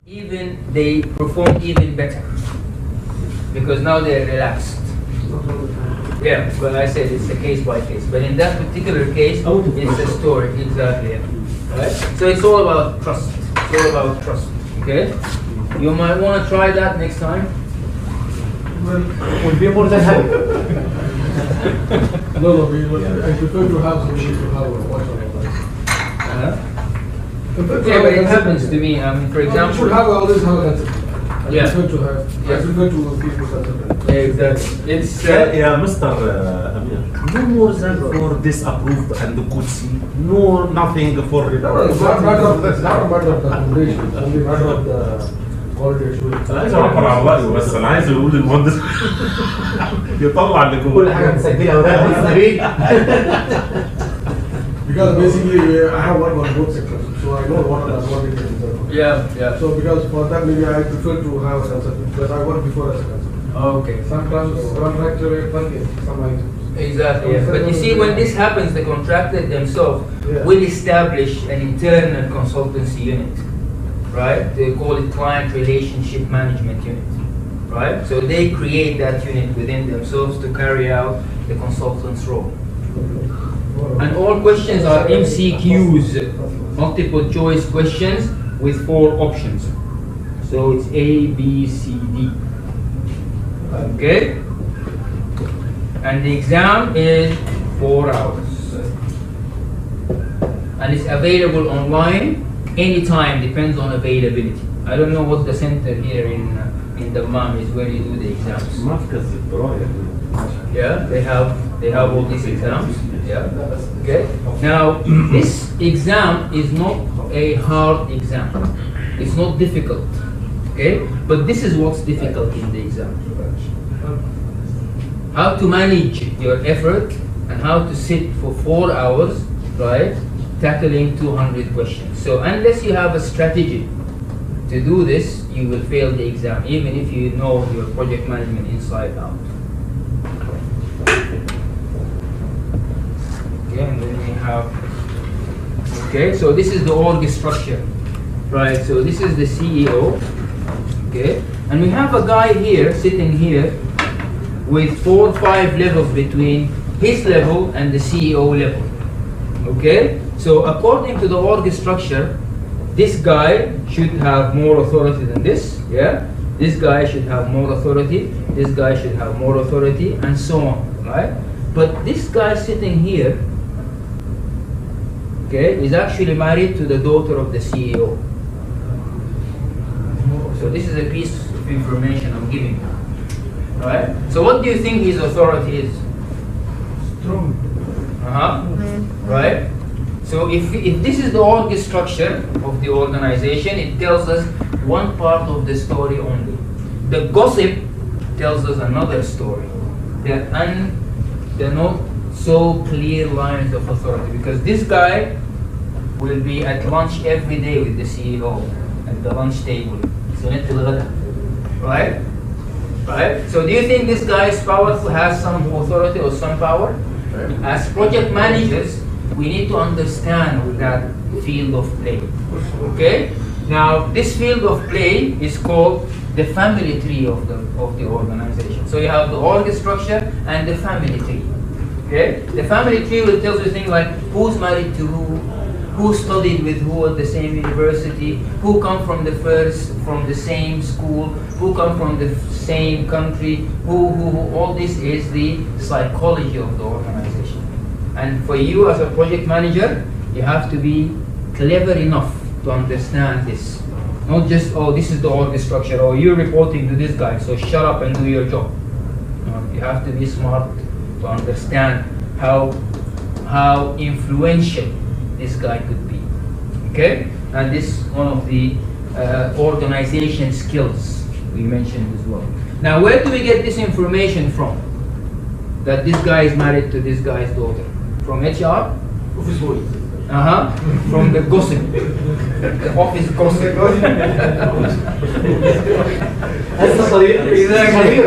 even they perform even better because now they're relaxed. Yeah, well, I said it's a case by case, but in that particular case, it's a story. Exactly. Yeah. Right? So it's all about trust. It's all about trust. Okay? You might want to try that next time. We'll be more than happy. No, I prefer to have somebody to have a watch on it. Yeah, but it happens to me. For example, you should have always have a concept. Yeah. I prefer to have. Yeah. I prefer to people concept. Exactly. It's Yeah, Mr. Amir. No more than for disapproved and could see. No, nothing for No, it's not matter of that's not a matter of the accommodation. It's only a matter of the quality assurance. انا عايز اعبر عن رايه بس انا عايز اقول للمهندس يطلع اللي جوه كل حاجه مسجله ورقه. Because basically I have worked on both sectors, so I know what are the advantages. yeah. So because for that maybe I prefer to have a concept because I worked before as a concept. Okay. Sometimes contractor some items. Exactly. Yeah. But you see, when this happens, the contractor themselves Yeah. will establish an internal consultancy unit, right? They call it client relationship management unit, right? So they create that unit within themselves to carry out the consultant's role. And all questions are MCQs, multiple choice questions with 4 options. So it's A, B, C, D. Okay? And the exam is 4 hours. And it's available online anytime, depends on availability. I don't know what the center here in the MAM is where you do the exams. مركز الدرايه. Yeah, they have all these exams. Yeah. Okay. Now this exam is not a hard exam. It's not difficult. Okay. But this is what's difficult in the exam. How to manage your effort and how to sit for 4 hours, right, tackling 200 questions. So unless you have a strategy to do this, you will fail the exam, even if you know your project management inside out. Okay, and then we have, okay, so this is the org structure, right? So this is the CEO, okay, and we have a guy here, sitting here, with 4 or 5 levels between his level and the CEO level, okay? So according to the org structure, this guy should have more authority than this, yeah? This guy should have more authority, this guy should have more authority, and so on, right? But this guy sitting here, okay, is actually married to the daughter of the CEO. So this is a piece of information I'm giving you, right? So what do you think his authority is? Strong. Right? So if this is the org structure of the organization, it tells us one part of the story only. The gossip tells us another story. They're not so clear lines of authority, because this guy will be at lunch every day with the CEO at the lunch table. Right? Right? So do you think this guy is powerful, has some authority or some power? As project managers, we need to understand that field of play. Okay? Now, this field of play is called the family tree of the organization. So you have the org structure and the family tree. Okay? The family tree will tell you things like who's married to who studied with who at the same university, who come from the same school, who come from the same country, who. All this is the psychology of the organization. And for you as a project manager, you have to be clever enough to understand this. Not just, oh, this is the org structure, or you're reporting to this guy, so shut up and do your job. No, you have to be smart to understand how influential this guy could be. Okay? And this is one of the organization skills we mentioned as well. Now, where do we get this information from? That this guy is married to this guy's daughter? From HR? Office boy. From the gossip. The office gossip. Exactly.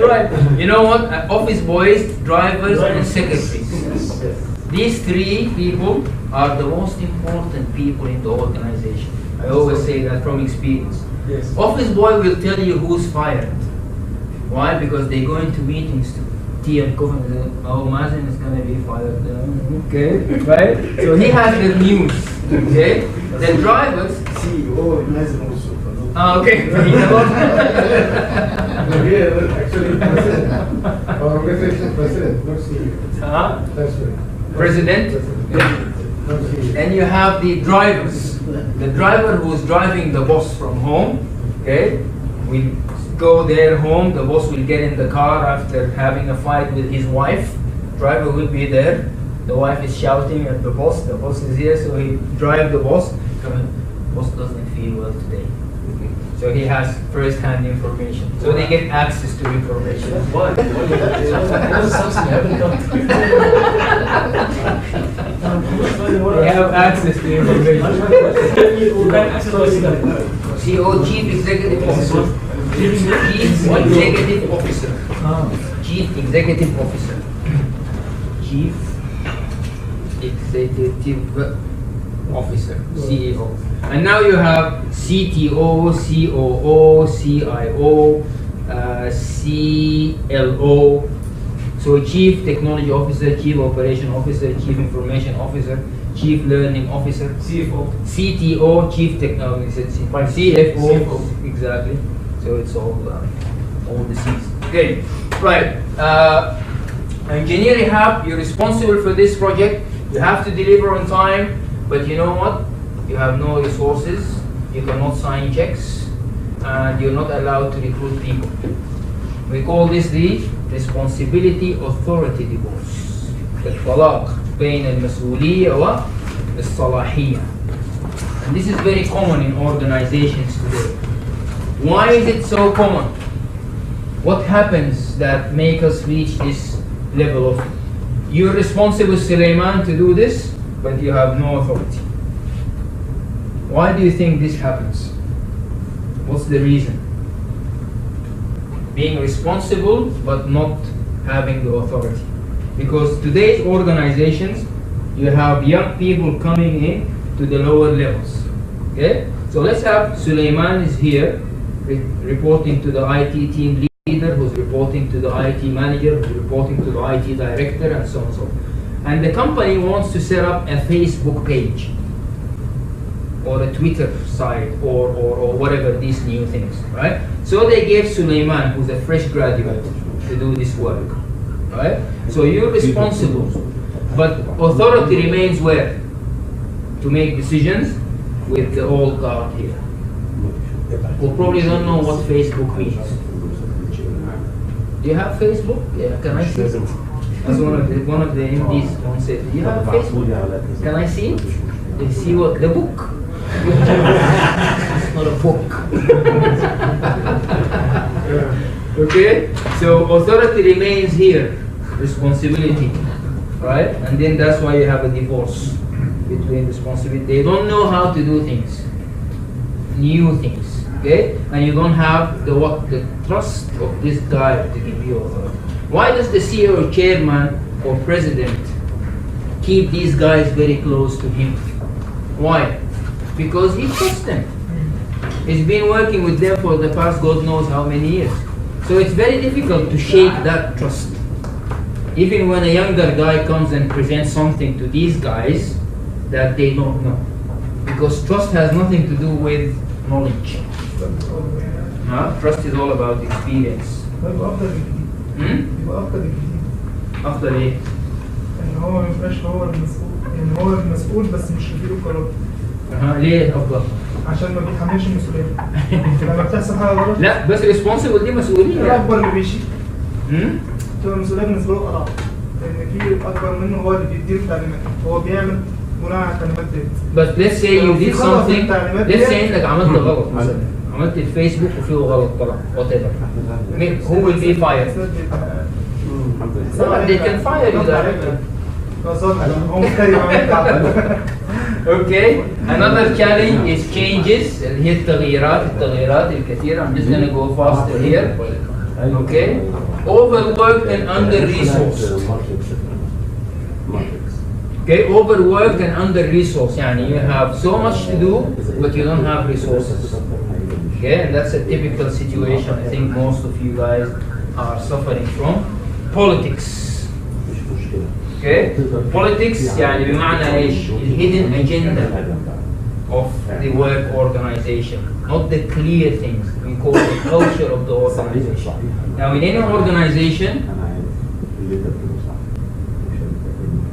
Right. You know what? Office boys, drivers, and secretaries. These 3 people are the most important people in the organization. I always say that from experience. Yes. Office boy will tell you who's fired. Why? Because they go into meetings to tea and coffee and say, oh, Mazen is going to be fired. Okay, right? So he has the news. Okay? The drivers. CEO لازم نوصل. Okay. Actually, president. Our organization president, not CEO. That's right. President. Not CEO. And you have the drivers. The driver who is driving the boss from home, okay, will go there home. The boss will get in the car after having a fight with his wife. Driver will be there. The wife is shouting at the boss. The boss is here, so he drive the boss. Boss doesn't feel well today. So he has first-hand information. So they get access to information. Why? Something happened. They have access to information. CEO, Chief Executive Officer. Chief Executive Officer. Chief Executive Officer. Chief Executive Officer, CEO. And now you have CTO, COO, CIO, CLO. So Chief Technology Officer, Chief Operation Officer, Chief Information Officer, Chief Learning Officer, CFO, CTO, Chief Technology, CFO, exactly. So it's all the C's. Okay, right. Engineering hub, you're responsible for this project. You have to deliver on time, but you know what? You have no resources. You cannot sign checks, and you're not allowed to recruit people. We call this the responsibility authority divorce. الطلاق بين المسؤولية والصلاحية. And this is very common in organizations today. Why is it so common? What happens that make us reach this level of you're responsible, Suleiman, to do this, but you have no authority? Why do you think this happens? What's the reason? Being responsible but not having the authority. Because today's organizations, you have young people coming in to the lower levels. Okay? So let's have Suleiman is here reporting to the IT team leader, who's reporting to the IT manager, who's reporting to the IT director, and so on and so on. And the company wants to set up a Facebook page or a Twitter site or whatever these new things, right? So they gave Suleiman, who's a fresh graduate, to do this work, right? So you're responsible, but authority remains where? To make decisions with the old guard here, who probably don't know what Facebook means. Do you have Facebook? Yeah, can I see it? As one of the MDs once said, do you have Facebook? Can I see it? They see what? The book. It's not a book. Okay? So authority remains here. Responsibility. Right? And then that's why you have a divorce between responsibility. They don't know how to do things. New things. Okay? And you don't have the trust of this guy to give you authority. Why does the CEO, chairman, or president keep these guys very close to him? Why? Because he trusts them. He's been working with them for the past God knows how many years. So it's very difficult to shake that trust. Even when a younger guy comes and presents something to these guys that they don't know. Because trust has nothing to do with knowledge. Trust is all about experience. أفضل إيه؟ إن هو ما يبقاش هو المسؤول، يعني هو المسؤول بس مش مديله قرار. ليه أفضل؟ عشان ما بيتحملش المسؤولية. لما بتحصل حاجة غلط. لا بس responsible دي مسؤولية. الأكبر اللي بيشيل. تبقى المسؤولية بالنسبة له قرار. لأن في الأكبر منه هو اللي بيديله التعليمات، هو بيعمل بناء على التعليمات دي. But let's say you did something. Let's say إنك عملت غلط مثلا. عملت الفيسبوك وفيه غلط طلع whatever. Who will be fired? They can fire you directly. Okay. Another challenge is changes. اللي هي التغييرات الكثيرة. I'm just gonna go faster here. Okay. Overworked and under-resourced. Okay, overworked and under-resourced. Yani you have so much to do, but you don't have resources. Okay, and that's a typical situation I think most of you guys are suffering from. Politics. Okay, politics يعني بمعنى ايش؟ the hidden agenda of the work organization, not the clear things. We call the culture of the organization. Now in any organization,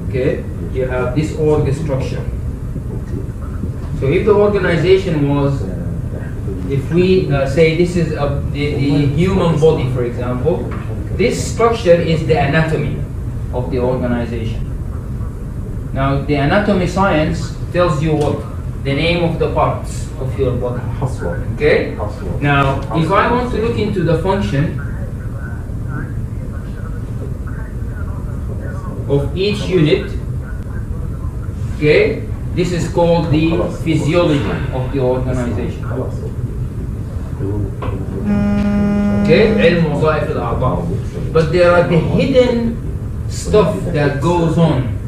okay, you have this org structure. So if the organization was, if we say this is the human body, for example, this structure is the anatomy of the organization. Now the anatomy science tells you what? The name of the parts of your body. Okay? Now if I want to look into the function of each unit, okay, this is called the physiology of the organization. Okay, علم وظائف الأعضاء. But there are the hidden stuff that goes on.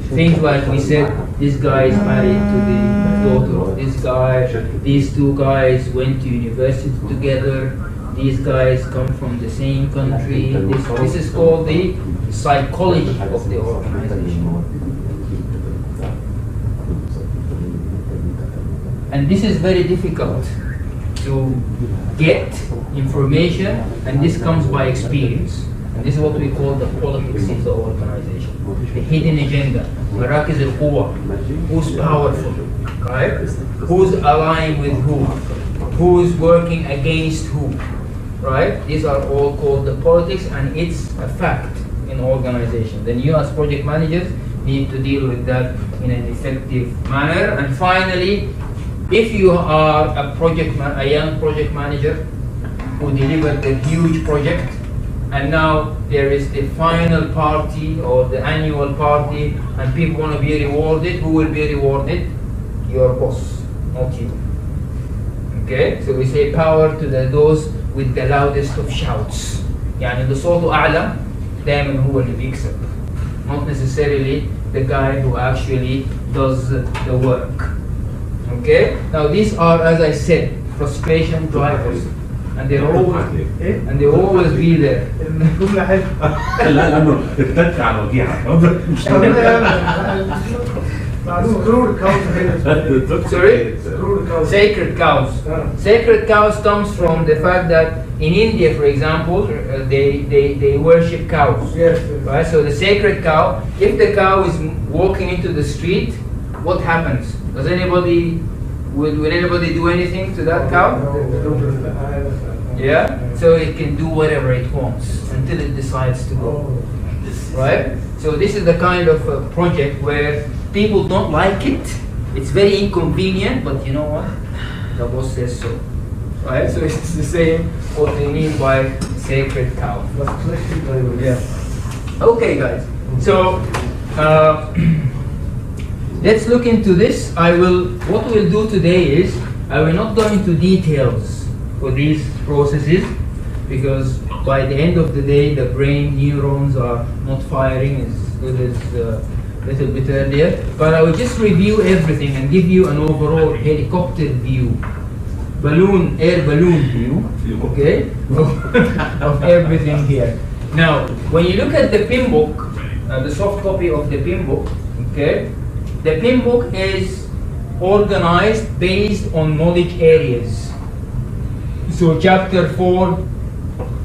Things like we said, this guy is married to the daughter of this guy, these two guys went to university together, these guys come from the same country. This is called the psychology of the organization. And this is very difficult to get information, and this comes by experience. And this is what we call the politics of the organization. The hidden agenda. مراكز القوة. Who's powerful? Right? Who's allying with who? Who's working against who? Right? These are all called the politics, and it's a fact in organization. Then you as project managers need to deal with that in an effective manner. And finally, if you are a young project manager who delivered a huge project, and now there is the final party or the annual party, and people want to be rewarded, who will be rewarded? Your boss, not you. Okay, so we say power to those with the loudest of shouts. يعني اللي صوته أعلى دائما هو اللي بيكسب. Not necessarily the guy who actually does the work. Okay, now these are, as I said, frustration drivers, and they always be there. الجملة حلوة. لا لانه اتك على وجيعك. Sorry? Sacred cows. Sacred cows comes from the fact that in India, for example, they worship cows. Yes. Right? So the sacred cow, if the cow is walking into the street, what happens? Will anybody do anything to that cow? Yeah? So it can do whatever it wants until it decides to go. Right? So this is the kind of project where people don't like it. It's very inconvenient, but you know what? The boss says so. Right? So it's the same what they mean by sacred cow. Yeah. Okay, guys. So let's look into this. What we'll do today is, I will not go into details for these processes, because by the end of the day, the brain neurons are not firing as good as a little bit earlier. But I will just review everything and give you an overall helicopter view, air balloon view, okay, of everything here. Now, when you look at the PIM book, the soft copy of the PIM book, okay, the PIM book is organized based on knowledge areas. So chapter 4,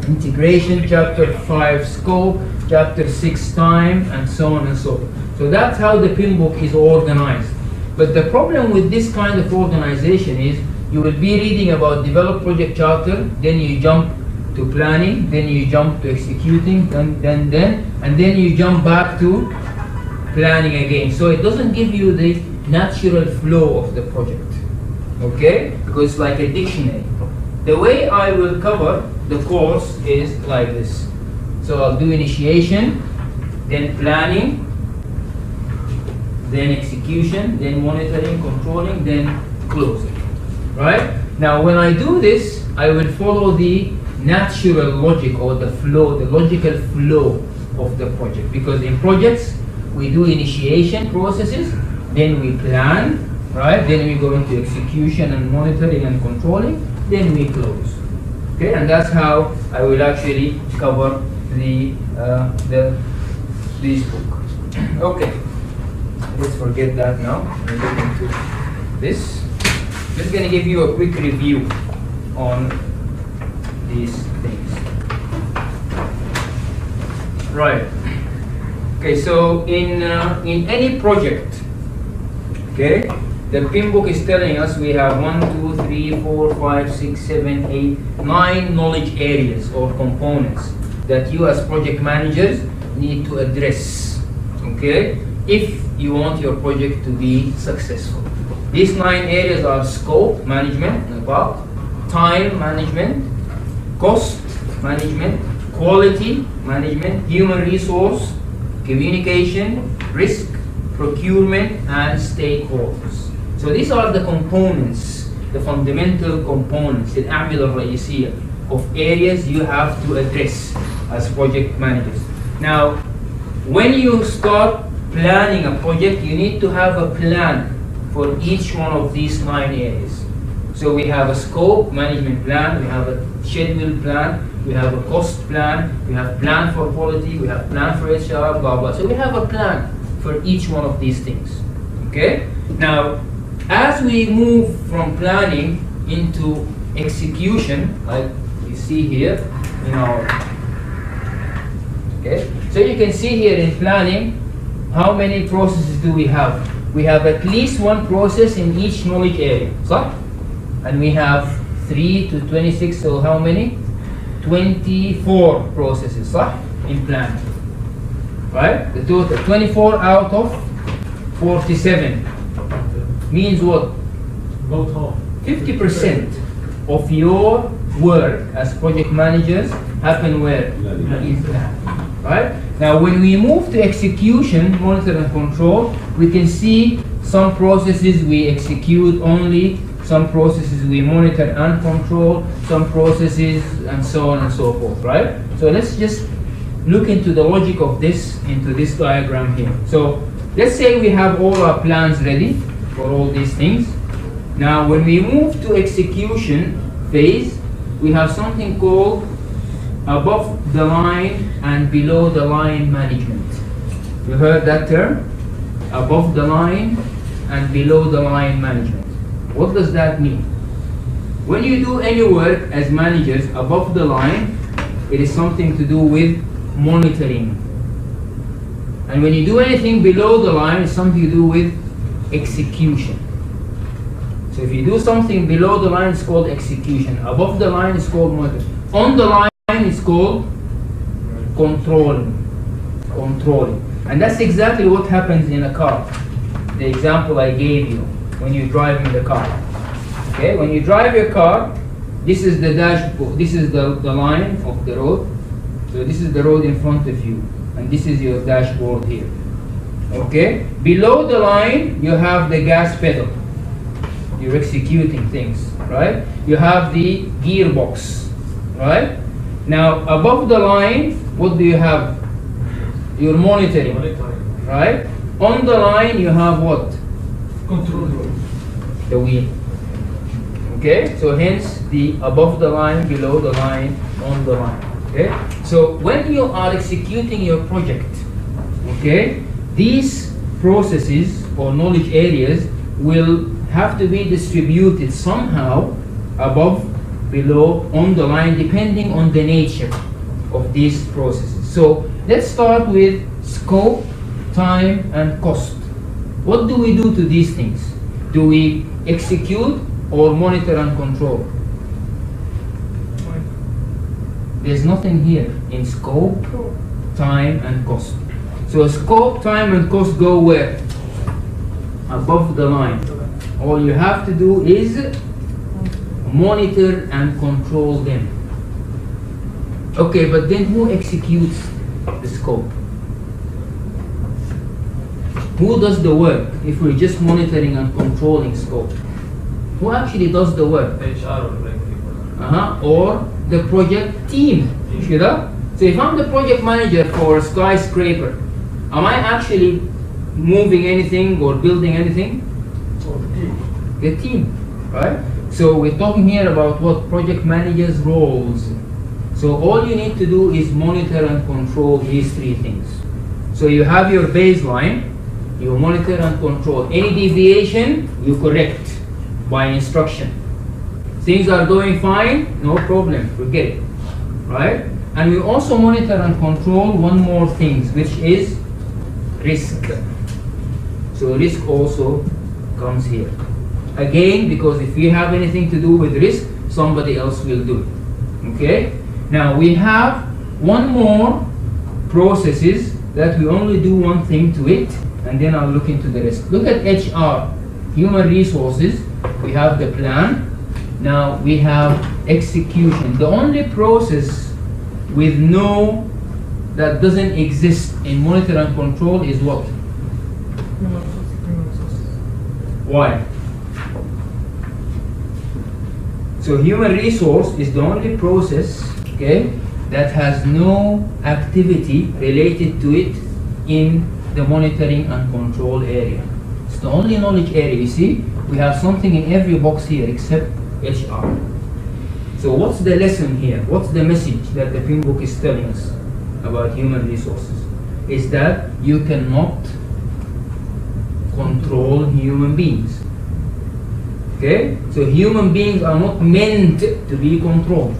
integration, chapter 5, scope, chapter 6, time, and so on and so forth. So that's how the PIM book is organized. But the problem with this kind of organization is, you will be reading about develop project charter, then you jump to planning, then you jump to executing, and then you jump back to planning again. So it doesn't give you the natural flow of the project, okay? Because it's like a dictionary. The way I will cover the course is like this. So I'll do initiation, then planning, then execution, then monitoring, controlling, then closing, right? Now when I do this, I will follow the natural logic or the flow, the logical flow of the project. Because in projects, we do initiation processes, then we plan, right? Then we go into execution and monitoring and controlling, then we close. Okay, and that's how I will actually cover this book. Okay, let's forget that now and get into this. Just going to give you a quick review on these things. Right. Okay, so in any project, okay, the PIM book is telling us we have 1, 2, 3, 4, 5, 6, 7, 8, 9 knowledge areas or components that you as project managers need to address, okay, if you want your project to be successful. These 9 areas are scope management, about time management, cost management, quality management, human resource, communication, risk, procurement, and stakeholders. So these are the components, the fundamental components, الأعمدة الرئيسية of areas you have to address as project managers. Now, when you start planning a project, you need to have a plan for each one of these 9 areas. So we have a scope management plan, we have a schedule plan, we have a cost plan, we have plan for quality, we have plan for HR, blah blah. So we have a plan for each one of these things. Okay? Now, as we move from planning into execution, like you see here in our, okay? So you can see here in planning, how many processes do we have? We have at least 1 process in each knowledge area, so? And we have 3 to 26, so how many? 24 processes, so? In planning, right? The total, 24 out of 47 means what? About half. 50% of your work as project managers happen where? In plan, right? Now when we move to execution, monitor and control, we can see some processes we execute only, some processes we monitor and control, some processes and so on and so forth, right? So let's just look into the logic of this, into this diagram here. So let's say we have all our plans ready for all these things. Now when we move to execution phase, we have something called above the line and below the line management. You heard that term? Above the line and below the line management. What does that mean? When you do any work as managers above the line, it is something to do with monitoring. And when you do anything below the line, it's something to do with execution. So if you do something below the line, it's called execution. Above the line, it's called monitoring. On the line, it's called controlling. And that's exactly what happens in a car. The example I gave you when you're driving the car. Okay, when you drive your car, this is the dashboard, this is the line of the road. So this is the road in front of you, and this is your dashboard here. Okay, below the line, you have the gas pedal. You're executing things, right? You have the gearbox, right? Now, above the line, what do you have? You're monitoring, right? On the line, you have what? Control. The wheel. Okay, so hence the above the line, below the line, on the line. Okay, so when you are executing your project, okay, these processes or knowledge areas will have to be distributed somehow above, below, on the line, depending on the nature of these processes. So let's start with scope, time, and cost. What do we do to these things? Do we execute or monitor and control? There's nothing here in scope, time, and cost. So scope, time, and cost go where? Above the line. All you have to do is monitor and control them. Okay, but then who executes the scope? Who does the work if we're just monitoring and controlling scope? Who actually does the work? HR or Or the project team. So if I'm the project manager for a skyscraper, am I actually moving anything or building anything? The team, right? So we're talking here about what project managers' roles. So all you need to do is monitor and control these three things. So you have your baseline, you monitor and control. Any deviation, you correct by instruction. Things are going fine, no problem, forget it, right? And we also monitor and control one more thing, which is risk. So risk also comes here. Again, because if you have anything to do with risk, somebody else will do it. Okay? Now we have one more processes that we only do one thing to it, and then I'll look into the rest. Look at HR, human resources. We have the plan. Now we have execution. The only process with no, that doesn't exist in monitor and control is what? Why? So human resource is the only process, okay, that has no activity related to it in the monitoring and control area. It's the only knowledge area. You see, we have something in every box here except HR. So what's the lesson here? What's the message that the Pmp book is telling us about human resources? Is that you cannot control human beings. Okay? So human beings are not meant to be controlled.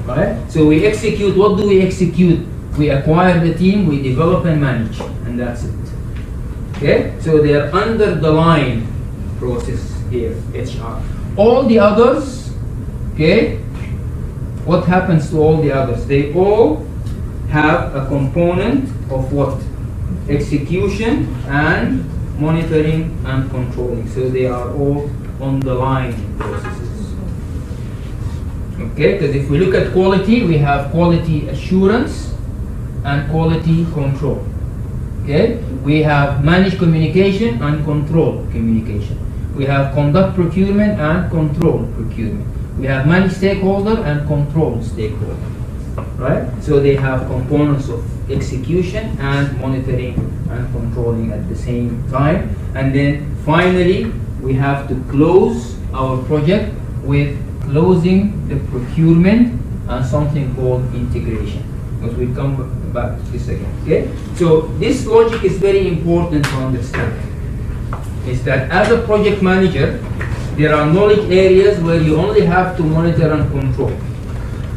Right? So we execute, what do we execute? We acquire the team, we develop and manage, and that's it. Okay? So they are under the line process here, HR. All the others, okay? What happens to all the others? They all have a component of what? Execution and monitoring and controlling. So they are all on the line processes. Okay, because if we look at quality, we have quality assurance and quality control. Okay, we have managed communication and control communication. We have conduct procurement and control procurement. We have managed stakeholder and control stakeholder. Right? So they have components of execution and monitoring and controlling at the same time. And then finally, we have to close our project with closing the procurement and something called integration. Because we'll come back to this again. Okay? So this logic is very important to understand. Is that as a project manager, there are knowledge areas where you only have to monitor and control.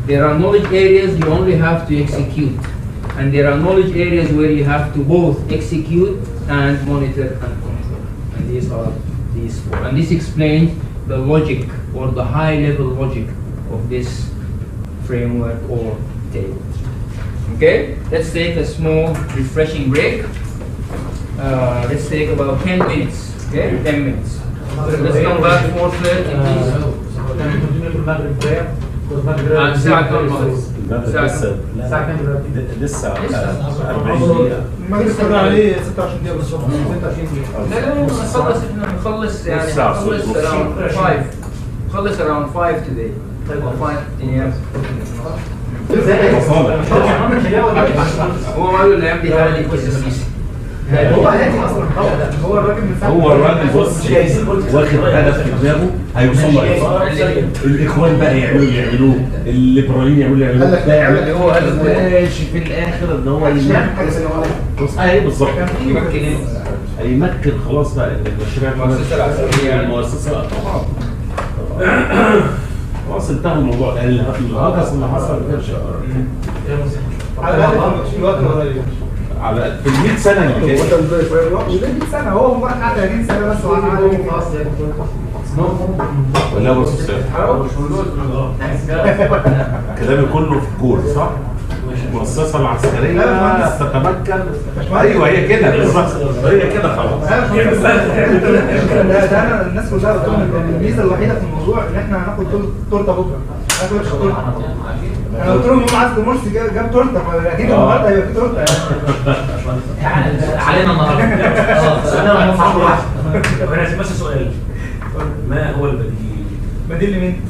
There are knowledge areas you only have to execute. And there are knowledge areas where you have to both execute and monitor and control. And these are these four. And this explains the logic or the high level logic of this framework or table. Okay, let's take a small refreshing break. Let's take about 10 minutes. Okay, 10 minutes. Let's come back 4:30, please. الساعة كم الساعة كم لسه 40 دقيقة. المغرب كنا عليه 26 دقيقة بالظبط. 26 دقيقة. لا نخلص احنا نخلص يعني نخلص around 5. نخلص around 5 today. 5 years. هو قالوا الايام دي هادي كويس السيسي. هو هادي اصلا طبعا. هو الراجل من ساعة. هو الراجل بص واخد هدف في دماغه هيوصل له. الاخوان بقى يعملوه، الليبراليين يعملوه، ده يعمل هو هدف ماشي في الاخر ان هو بص ايه بالظبط هيمكن خلاص بقى المشاريع المؤسسه العسكريه المؤسسه طبعا خلاص انتهى الموضوع. الهجس اللي حصل ما كانش على في ال 100 سنه اللي فاتت. مش 100 سنة، هو قعد 30 سنة بس وقعد خلاص. ولا بص كلامي كله في كور صح؟ المؤسسة العسكرية تتمكن. ايوه هي كده بالظبط، هي كده خلاص. ده انا الناس كلها قلت لهم الميزة الوحيدة في الموضوع ان احنا هناخد تورته بكره. انا قلت لهم هم عايزين مرسي جاب تورته فاكيد النهارده هيبقى في تورته علينا النهارده. انا بس سؤال، ما هو البديل؟ بديل لمين؟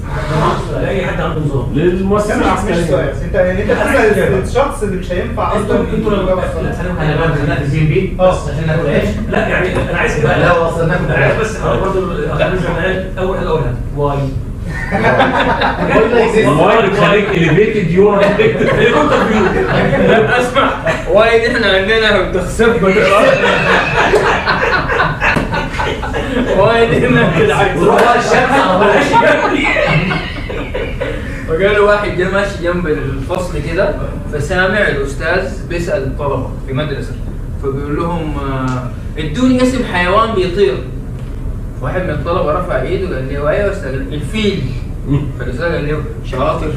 لاي حد عنده نظام. للمؤسسة مش العسكرية. سؤال، انت بتسال الشخص اللي مش هينفع انتوا لو انا بقى بدات البي بي بس عشان ناكل عيش. لا يعني انا عايز كده. لا اصلا ناكل عيش بس برضه اول حاجه اقولها واي. والله خليك اليفيتد يور هليكوبتر فيو. اسمع وايد احنا عندنا تخسف وايد هنا كده فقالوا واحد جه ماشي جنب الفصل كده فسامع الاستاذ بيسال الطلبه في مدرسه فبيقول لهم ادوني اسم حيوان بيطير. واحد من الطلبه رفع ايده قال له ايوه استاذ الفيل. فالاستاذ قال له شاطر.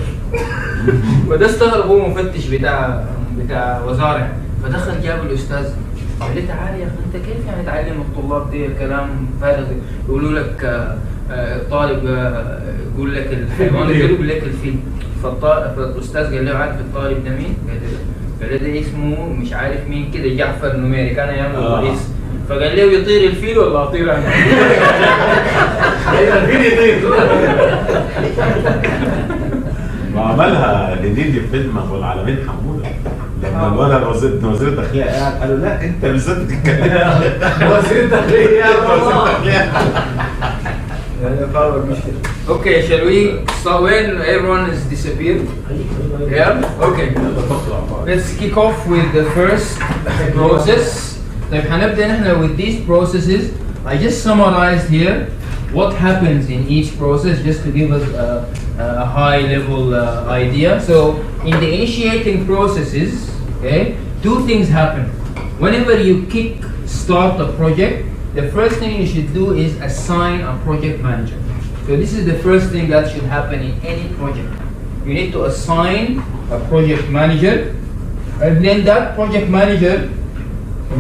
فده استغرب هو مفتش بتاع وزاره فدخل جاب الاستاذ قال لي تعالى يا اخي انت كيف يعني تعلم الطلاب دي كلام فارغ يقولوا لك الطالب يقول لك الحيوان يقول لك الفيل. فالاستاذ قال له عارف الطالب ده مين؟ قال له ده اسمه مش عارف مين كده جعفر نميري كان ايام الرئيس. فقال له يطير الفيل ولا اطير انا؟ الفيل يطير. وعملها هنيدي في فيلم ابو العالمين حموده لما الولد وزير الداخليه قاعد قالوا لا انت بالذات بتتكلم وزير الداخليه وزير الداخليه. Okay, shall we start when everyone is disappeared? Yeah? Okay. Let's kick off with the first process. طيب هنبدأ نحن with these processes. I just summarized here what happens in each process just to give us a high level idea. So in the initiating processes, okay, two things happen. Whenever you start a project, the first thing you should do is assign a project manager. So this is the first thing that should happen in any project. You need to assign a project manager, and then that project manager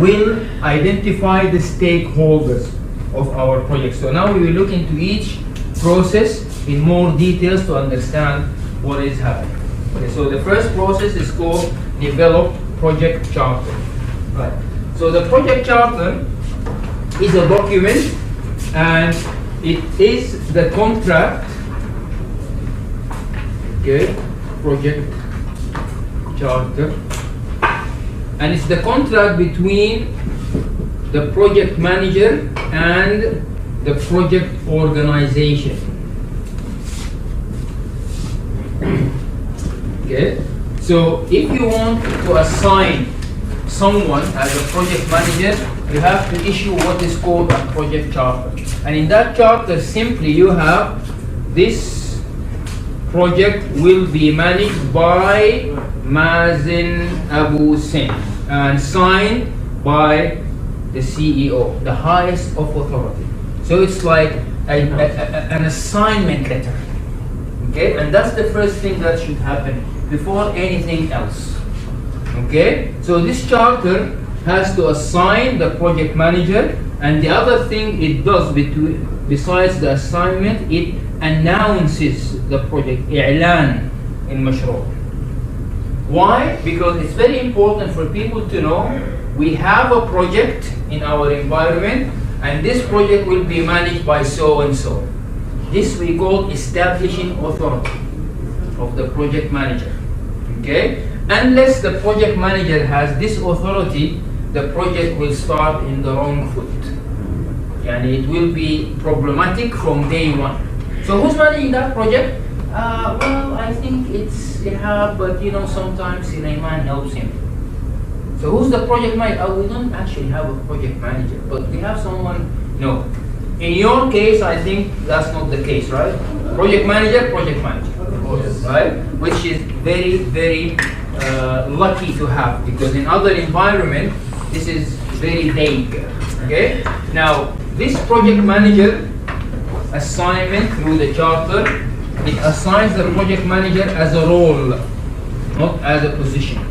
will identify the stakeholders of our project. So now we will look into each process in more details to understand what is happening. Okay, so the first process is called develop project charter. Right. So the project charter is a document and it is the contract. Okay, project charter. And it's the contract between the project manager and the project organization. Okay, so if you want to assign someone as a project manager, you have to issue what is called a project charter. And in that charter, simply you have this project will be managed by Mazen Abu Sin and signed by the CEO, the highest of authority. So it's like an assignment letter. Okay, and that's the first thing that should happen before anything else. Okay, so this charter has to assign the project manager, and the other thing it does besides the assignment, it announces the project. إعلان المشروع. Why? Because it's very important for people to know we have a project in our environment, and this project will be managed by so and so. This we call establishing authority of the project manager. Okay? Unless the project manager has this authority, the project will start in the wrong foot. And it will be problematic from day one. So who's managing that project? Well, I think it's Ihab, but you know, sometimes Sulaiman helps him. So who's the project manager? We don't actually have a project manager, but we have someone, no. In your case, I think that's not the case, right? Project manager, right? Which is very, very lucky to have, because in other environment, this is very vague, okay? Now, this project manager assignment through the charter, it assigns the project manager as a role, not as a position.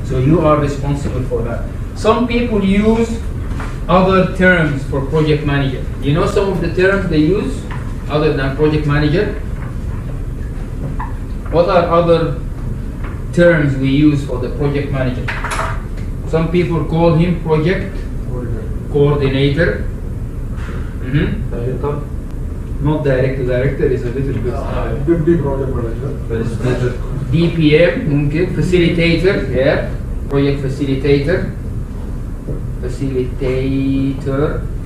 So you are responsible for that. Some people use other terms for project manager. You know some of the terms they use other than project manager? What are other terms we use for the project manager? Some people call him project coordinator. Not director. Director is a little bit high. Deputy project manager. DPM ممكن. Facilitator, yeah. Project facilitator.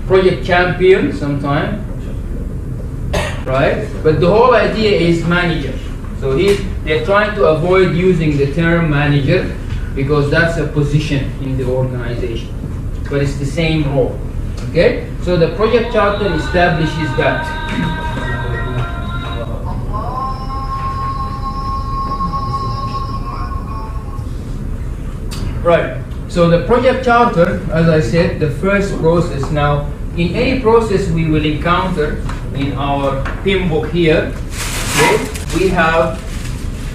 Project champion sometime. Right? But the whole idea is manager. So they're trying to avoid using the term manager because that's a position in the organization. But it's the same role. Okay? So the project charter establishes that. Right. So the project charter, as I said, the first process. Now, in any process we will encounter in our PIM book here, okay, we have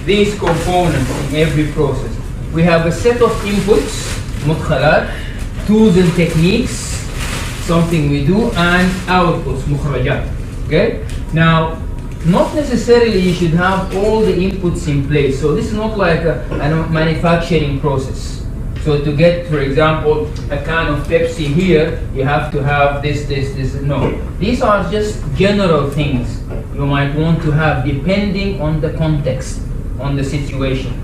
these components in every process. We have a set of inputs, مدخلات, tools and techniques, something we do, and outputs, مخرجات. Okay? Now, not necessarily you should have all the inputs in place. So this is not like a manufacturing process. So to get, for example, a can of Pepsi here, you have to have this. No. These are just general things you might want to have depending on the context, on the situation.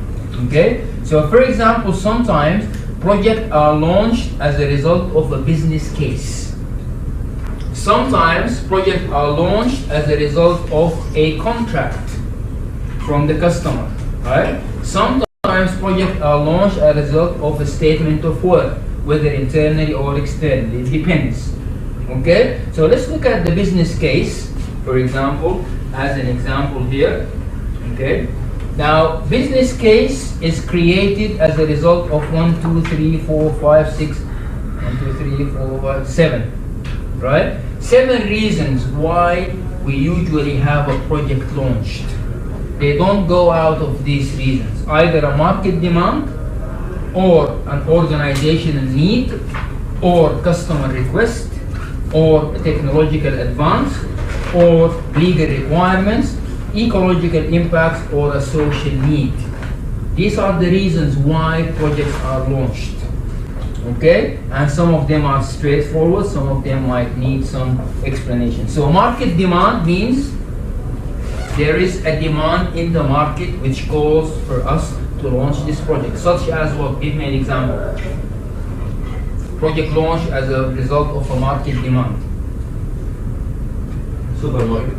Okay? So for example, sometimes projects are launched as a result of a business case. Sometimes projects are launched as a result of a contract from the customer. Right? Sometimes projects are launched as a result of a statement of work, whether internally or externally. It depends. Okay? So let's look at the business case, for example, as an example here. Okay? Now, business case is created as a result of 1, 2, 3, 4, 5, 6, 1, 2, 3, 4, 5, 7. Right? 7 reasons why we usually have a project launched. They don't go out of these reasons. Either a market demand, or an organizational need, or customer request, or technological advance, or legal requirements, ecological impacts, or a social need. These are the reasons why projects are launched. Okay? And some of them are straightforward, some of them might need some explanation. So market demand means there is a demand in the market which calls for us to launch this project, such as what? Give me an example. Project launch as a result of a market demand. Supermarket.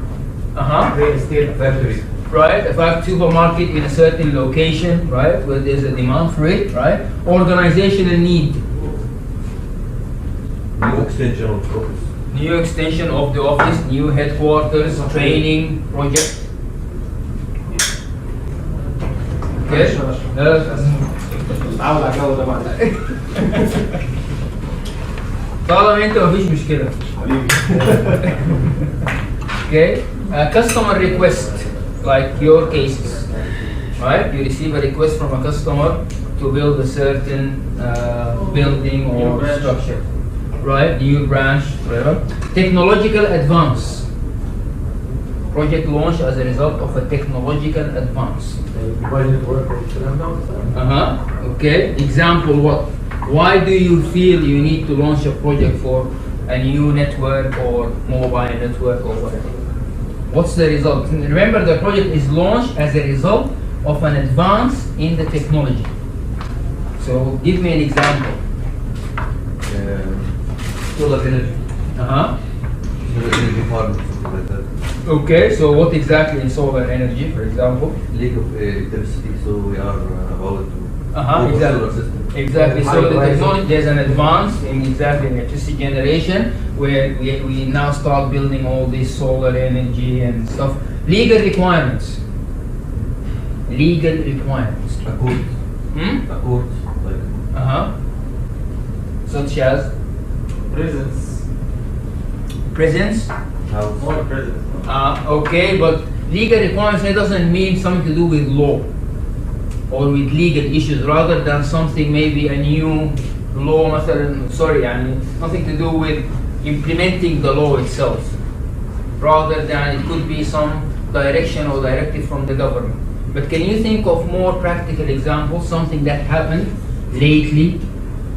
Real estate factory. Right, a supermarket in a certain location, right, where there's a demand for it, right? Organizational need. New extension of the office. New extension of the office, new headquarters, training, project. Okay? عاود على الجو ده بعد طالما انت مفيش مشكلة. Okay? Customer request, like your cases, right? You receive a request from a customer to build a certain building or structure, right? New branch, whatever. Technological advance. Project launch as a result of a technological advance. Okay. Example, what? Why do you feel you need to launch a project for a new network or mobile network or whatever? What's the result? Remember, the project is launched as a result of an advance in the technology. So give me an example. Solar energy. Uh-huh. Solar energy farm, something like that. Okay, so what exactly in solar energy, for example? Leak of electricity, so we are about to Exactly. solar system. Exactly. So the technology, there's an advance in exactly electricity generation where we now start building all this solar energy and stuff. Legal requirements. Legal requirements. Accord. Accord. Like. Such as Presence. presence. House. More presence. Okay, but legal requirements, it doesn't mean something to do with law or with legal issues, rather than something maybe a new law, nothing to do with implementing the law itself, rather than it could be some direction or directive from the government. But can you think of more practical examples, something that happened lately,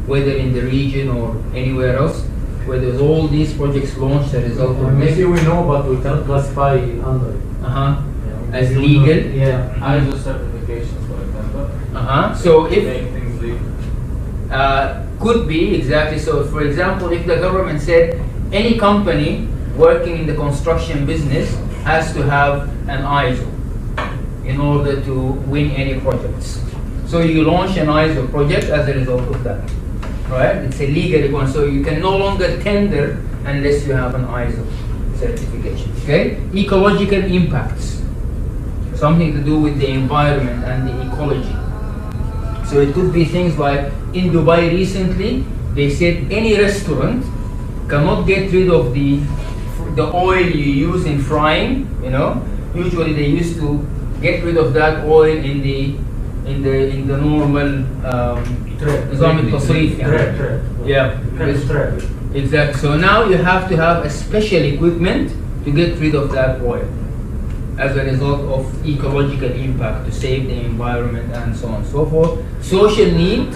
whether in the region or anywhere else, where there's all these projects launched as a result of this. Maybe we know, but we cannot classify under it. As legal. Yeah. ISO certifications, for example. So if Make things legal. could be exactly so. For example, if the government said any company working in the construction business has to have an ISO in order to win any projects. So you launch an ISO project as a result of that, right? It's a legal one, so you can no longer tender unless you have an ISO certification. Okay, ecological impacts, something to do with the environment and the ecology. So it could be things like in Dubai recently, they said any restaurant cannot get rid of the oil you use in frying. You know, usually they used to get rid of that oil in the normal نظام التصريف يعني. Yeah. Exactly. So now you have to have a special equipment to get rid of that oil as a result of ecological impact to save the environment and so on and so forth. Social need.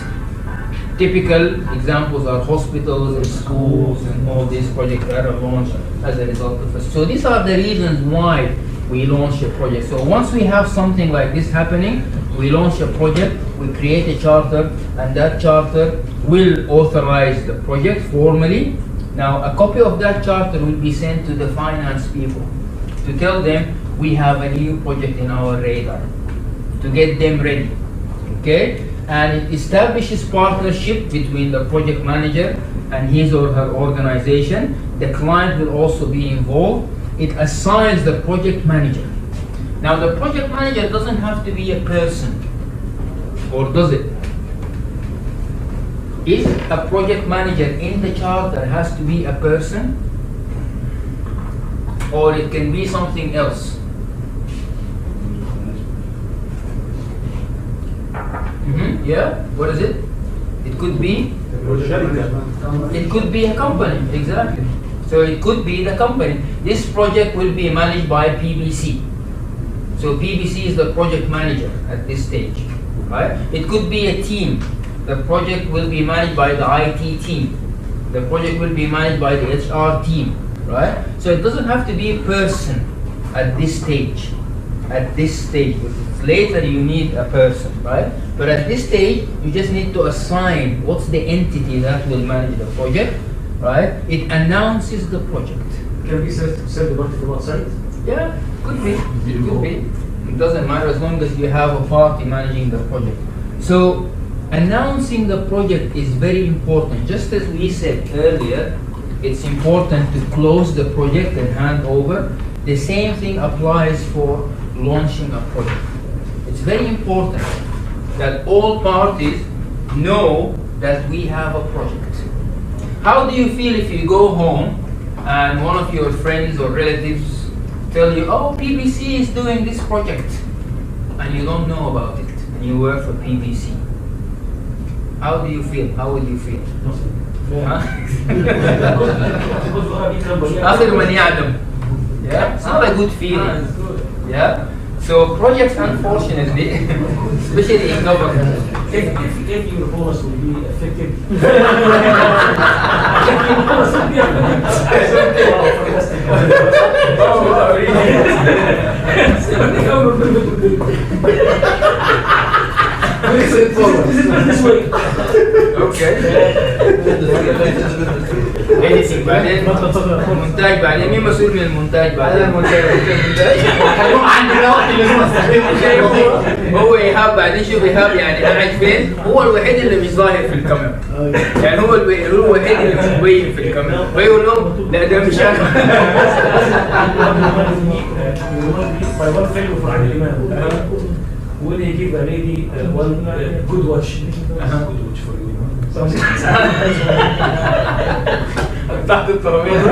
Typical examples are hospitals and schools and all these projects that are launched as a result of it. So these are the reasons why we launch a project. So once we have something like this happening, we launch a project, we create a charter, and that charter will authorize the project formally. Now a copy of that charter will be sent to the finance people to tell them we have a new project in our radar, to get them ready. Okay? And it establishes partnership between the project manager and his or her organization. The client will also be involved. It assigns the project manager. Now the project manager doesn't have to be a person, or does it? Is a project manager in the charter has to be a person, or it can be something else? Yeah, what is it? It could be a company, exactly. So it could be the company. This project will be managed by Pbc. So Pbc is the project manager at this stage, right? It could be a team. The project will be managed by the IT team. The project will be managed by the HR team, right? So it doesn't have to be a person at this stage. At this stage, later you need a person, right? But at this stage, you just need to assign what's the entity that will manage the project, right? It announces the project. Can we send the party from outside? Yeah, could be. Could be. It doesn't matter as long as you have a party managing the project. So announcing the project is very important. Just as we said earlier, it's important to close the project and hand over. The same thing applies for launching a project. It's very important that all parties know that we have a project. How do you feel if you go home and one of your friends or relatives tell you, oh, Pbc is doing this project, and you don't know about it, and you work for Pbc? How do you feel? How would you feel? آخر من يعلم. Yeah, it's not a good feeling. Yeah. So projects, unfortunately, especially in government, If your bonus will be effective. okay. Anything بعدين المونتاج بعدين مين مسؤول من المونتاج بعدين؟ عندنا واحد لازم استخدمه. هو إيهاب بعدين شوف إيهاب يعني قاعد فين؟ هو الوحيد اللي مش ظاهر في الكاميرا. يعني هو الوحيد اللي مش مبين في الكاميرا. ويقول لهم لا ده مش أنا. By one failure for Aliman, will he give a lady one good watch? Good watch for you. تحت الترابيزة.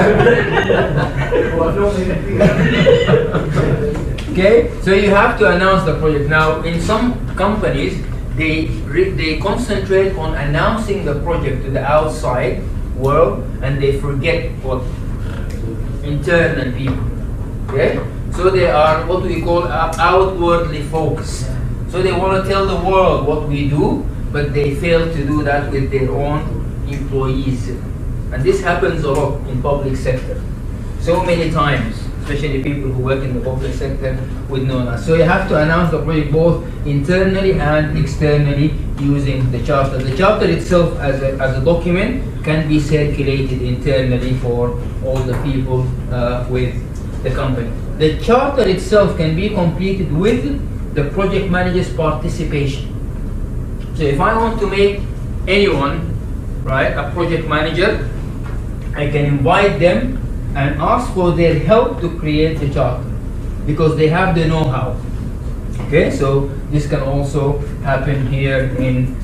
Okay, so you have to announce the project. Now, in some companies, they concentrate on announcing the project to the outside world, and they forget what internal people. Okay, so they are what we call outwardly focused. So they want to tell the world what we do, but they fail to do that with their own employees. And this happens a lot in public sector. So many times, especially people who work in the public sector would know that. So you have to announce the project both internally and externally using the charter. The charter itself as a document can be circulated internally for all the people with the company. The charter itself can be completed with the project manager's participation. So if I want to make anyone, right, a project manager, I can invite them and ask for their help to create the charter because they have the know-how. Okay, so this can also happen here in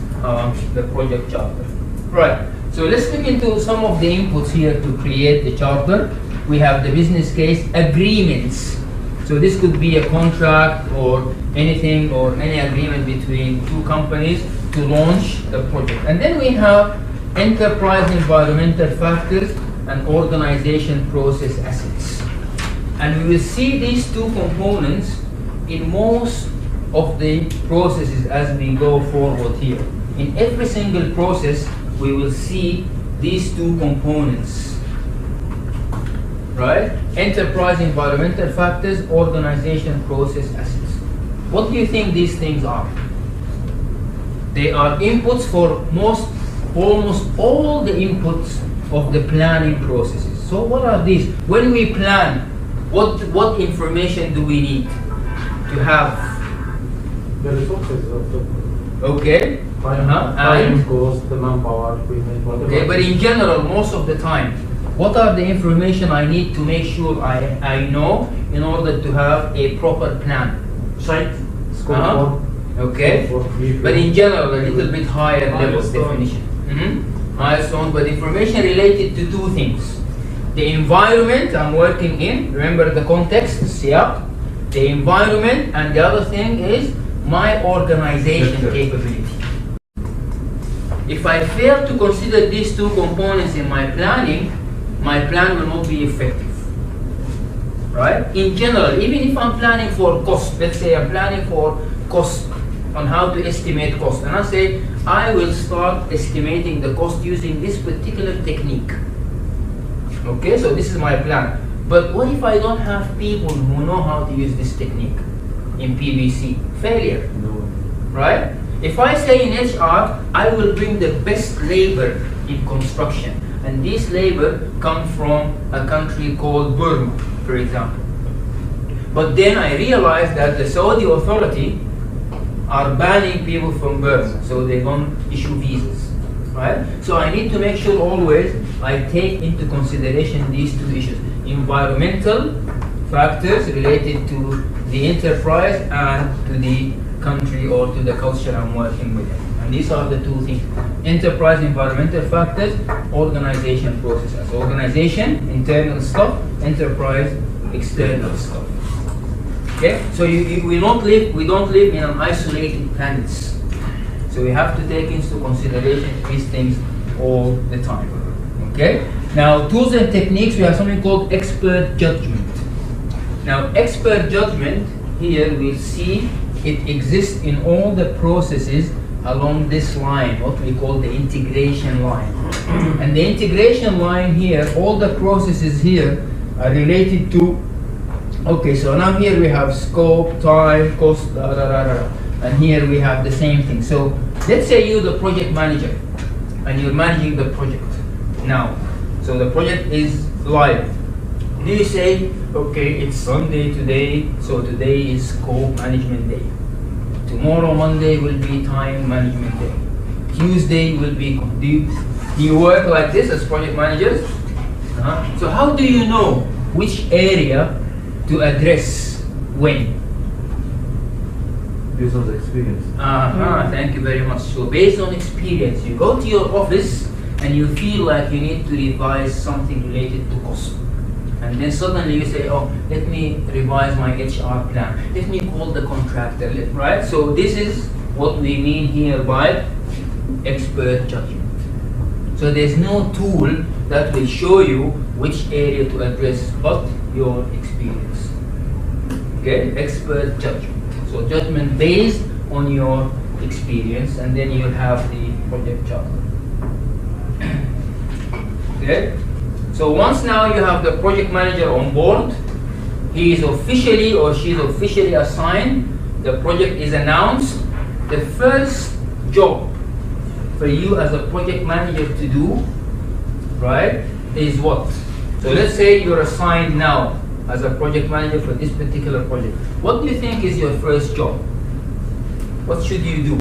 the project charter. Right, so let's look into some of the inputs here to create the charter. We have the business case agreements. So this could be a contract or anything or any agreement between two companies to launch the project. And then we have enterprise environmental factors and organization process assets. And we will see these two components in most of the processes as we go forward here. In every single process, we will see these two components, right? Enterprise environmental factors, organization process assets. What do you think these things are? They are inputs for almost all the inputs of the planning processes. So what are these? When we plan, what information do we need to have? The resources of the Okay. time, cost, the manpower, equipment, whatever. Okay, but in general, most of the time, what are the information I need to make sure I know in order to have a proper plan? Site, scope, Okay, but in general, a little bit higher level definition. Milestone, but information related to two things. The environment I'm working in, remember the context, yeah? The environment, and the other thing is my organization capability. If I fail to consider these two components in my planning, my plan will not be effective. Right? In general, even if I'm planning for cost, let's say I'm planning for cost, on how to estimate cost, and I say I will start estimating the cost using this particular technique. Okay, so this is my plan. But what if I don't have people who know how to use this technique in PBC? Failure. Right? If I say in HR, I will bring the best labor in construction, and this labor comes from a country called Burma, for example. But then I realized that the Saudi authority are banning people from Burma, so they don't issue visas, right? So I need to make sure always I take into consideration these two issues: environmental factors related to the enterprise and to the country or to the culture I'm working with. And these are the two things: enterprise environmental factors, organization processes. Organization, internal stuff; enterprise, external stuff. Okay, so we don't live in an isolated planet. So we have to take into consideration these things all the time. Okay. Now, tools and techniques. We have something called expert judgment. Now, expert judgment here we'll see it exists in all the processes along this line, what we call the integration line. And the integration line here, all the processes here are related to. Okay, so now here we have scope, time, cost, and here we have the same thing. So let's say you're the project manager and you're managing the project now. So the project is live. Do you say, okay, it's Sunday today, so today is scope management day. Tomorrow, Monday, will be time management day. Tuesday will be, do you work like this as project managers? So how do you know which area to address when? Based on the experience. Thank you very much. So based on experience, you go to your office and you feel like you need to revise something related to cost. And then suddenly you say, oh, let me revise my HR plan. Let me call the contractor, right? So this is what we mean here by expert judgment. So there's no tool that will show you which area to address but your experience. Okay, expert judgment. So judgment based on your experience, and then you have the project charter. Okay. Okay? So once now you have the project manager on board, he is officially or she is officially assigned, the project is announced, the first job for you as a project manager to do, right, is what? So let's say you're assigned now as a project manager for this particular project. What do you think is your first job? What should you do?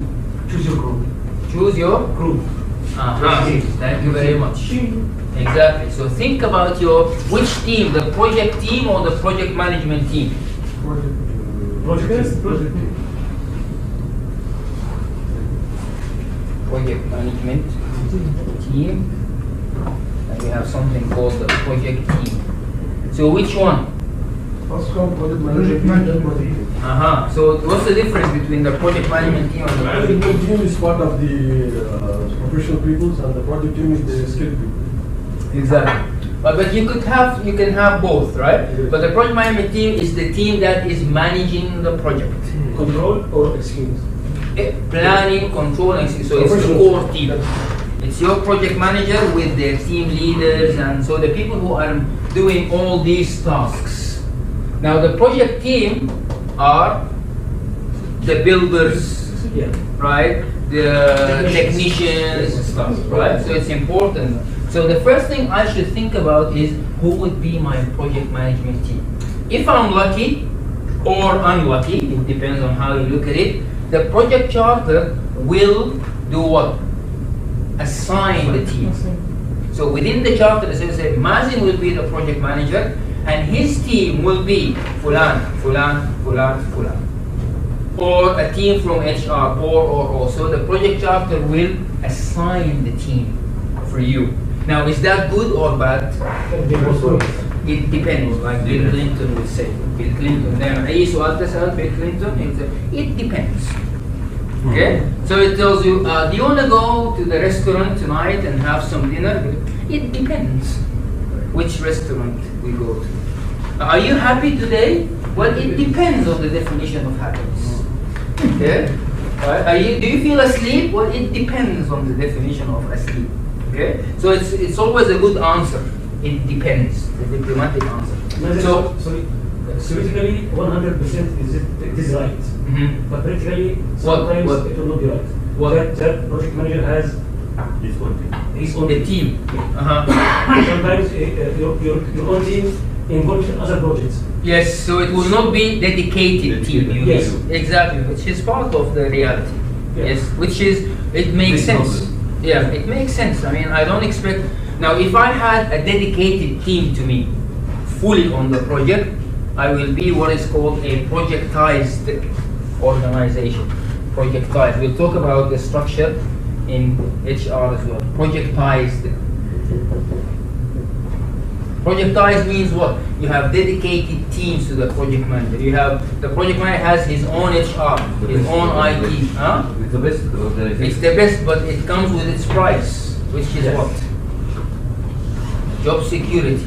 Choose your group. Choose your Group. Thank you very much. Exactly. So think about which team, the project team or the project management team? Project. Project management team. And we have something called the project team. So which one? First come project management, then project team. So what's the difference between the project management team and the project The team is part of the professional people, and the project team is the skilled people. Exactly. But you can have both, right? Yes. But the project management team is the team that is managing the project. Control or execution. Planning, control, and so it's the core team. It's your project manager with their team leaders, and so the people who are doing all these tasks. Now the project team are the builders, right? The technicians and stuff, right? So it's important. So the first thing I should think about is who would be my project management team. If I'm lucky or unlucky, it depends on how you look at it, the project charter will do what? Assign the team. So within the charter, it says Mazin will be the project manager and his team will be Fulan, Fulan, Fulan, Fulan. Or a team from HR, or. So the project charter will assign the team for you. Now, is that good or bad? It depends, like Bill Clinton would say. Bill Clinton, Bill Clinton, it depends. Okay? So it tells you, do you want to go to the restaurant tonight and have some dinner? It depends which restaurant we go to. Are you happy today? Well, it depends on the definition of happiness. Okay? Do you feel asleep? Well, it depends on the definition of asleep. Okay? So it's always a good answer. It depends. The diplomatic answer. So, theoretically, 100% it is right. But practically, sometimes it will not be right. That project manager has his own team. Sometimes your own team involved in other projects. Yes, so it will not be dedicated team. Yes. Exactly, which is part of the reality. Yes, It makes sense. Yeah, it makes sense. I mean, I don't expect. Now, if I had a dedicated team to me, fully on the project, I will be what is called a projectized organization. Projectized. We'll talk about the structure in HR as well. Projectized. Projectized means what? You have dedicated teams to the project manager. The project manager has his own HR, his own IT. It's the best organization. It's the best, but it comes with its price, which is what? Job security.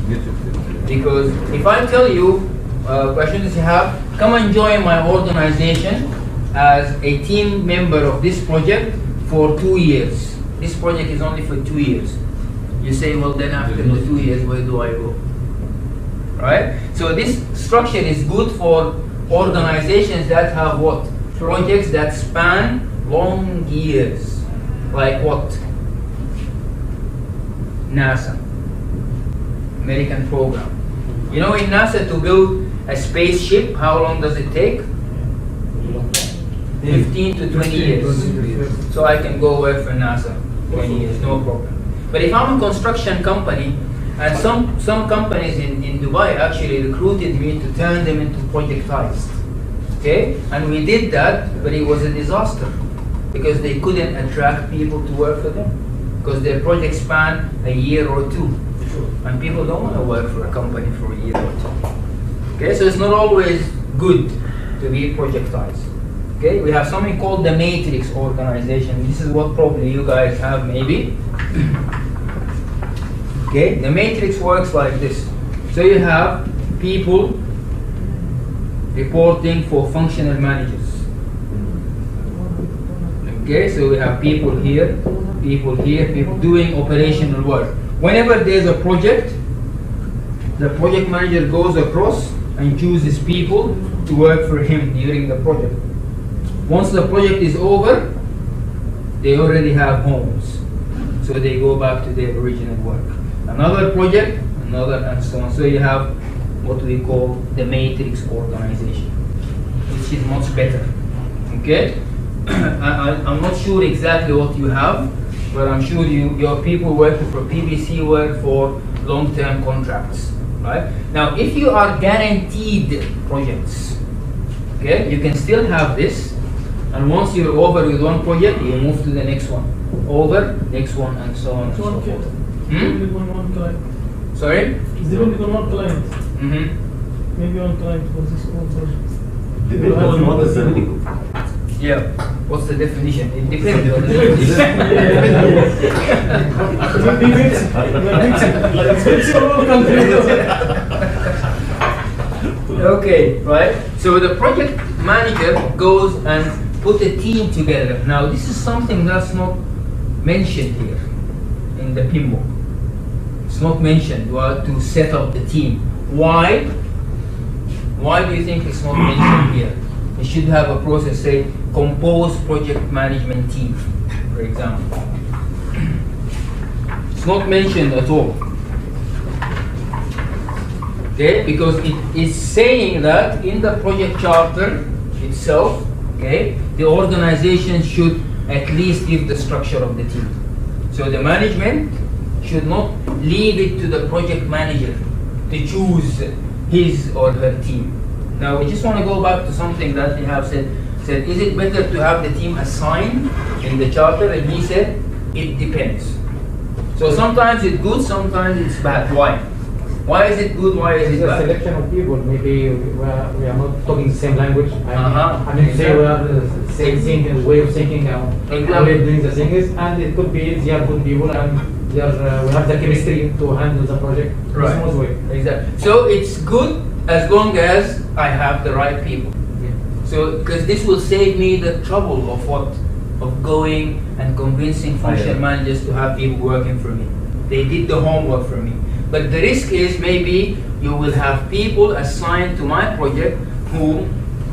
Because if I tell you, questions you have, come and join my organization as a team member of this project for 2 years. This project is only for 2 years. You say, well, then after the 2 years, where do I go? Right? So this structure is good for organizations that have what? Projects that span long years. Like what? NASA. American program. You know, in NASA, to build a spaceship, how long does it take? 15 to 20 years. So I can go work for NASA 20 years, no problem. But if I'm a construction company, and some companies in Dubai actually recruited me to turn them into projectized. Okay? And we did that, but it was a disaster because they couldn't attract people to work for them because their project span a year or two. And people don't want to work for a company for a year or two. Okay? So it's not always good to be projectized. Okay? We have something called the matrix organization. This is what probably you guys have maybe. Okay, the matrix works like this. So you have people reporting for functional managers. Okay, so we have people here, people doing operational work. whenever there's a project, the project manager goes across and chooses people to work for him during the project. Once the project is over, they already have homes, so they go back to their original work. Another project, another, and so on. So you have what we call the matrix organization, which is much better. Okay? I'm not sure exactly what you have, but I'm sure your people working for PBC work for long-term contracts. Right? Now, if you are guaranteed projects, okay, you can still have this, and once you're over with one project, you move to the next one, over, next one, and so on and so forth. Depending on one client. Sorry? It's depending on one client. Maybe one client for this whole project. Depending on what is the Yeah. What's the definition? It depends on the Okay, right? So the project manager goes and put a team together. Now this is something that's not mentioned here in the PMBOK. It's not mentioned to set up the team. Why? Why do you think it's not mentioned here? You should have a process, say, compose project management team, for example. It's not mentioned at all. Okay, because it is saying that in the project charter itself, okay, the organization should at least give the structure of the team. So the management should not leave it to the project manager to choose his or her team. Now we just want to go back to something that they have said, is it better to have the team assigned in the charter? And he said, it depends. So sometimes it's good, sometimes it's bad. Why? Why is it good, why is it It's a bad? selection of people. Maybe we are not talking the same language. I mean, say we have the same thing, way of thinking, how we're doing the things, and it could be they are good people and we have the chemistry to handle the project in a smooth way. Exactly. So it's good as long as I have the right people. So, because this will save me the trouble of going and convincing function managers to have people working for me. They did the homework for me. But the risk is maybe you will have people assigned to my project who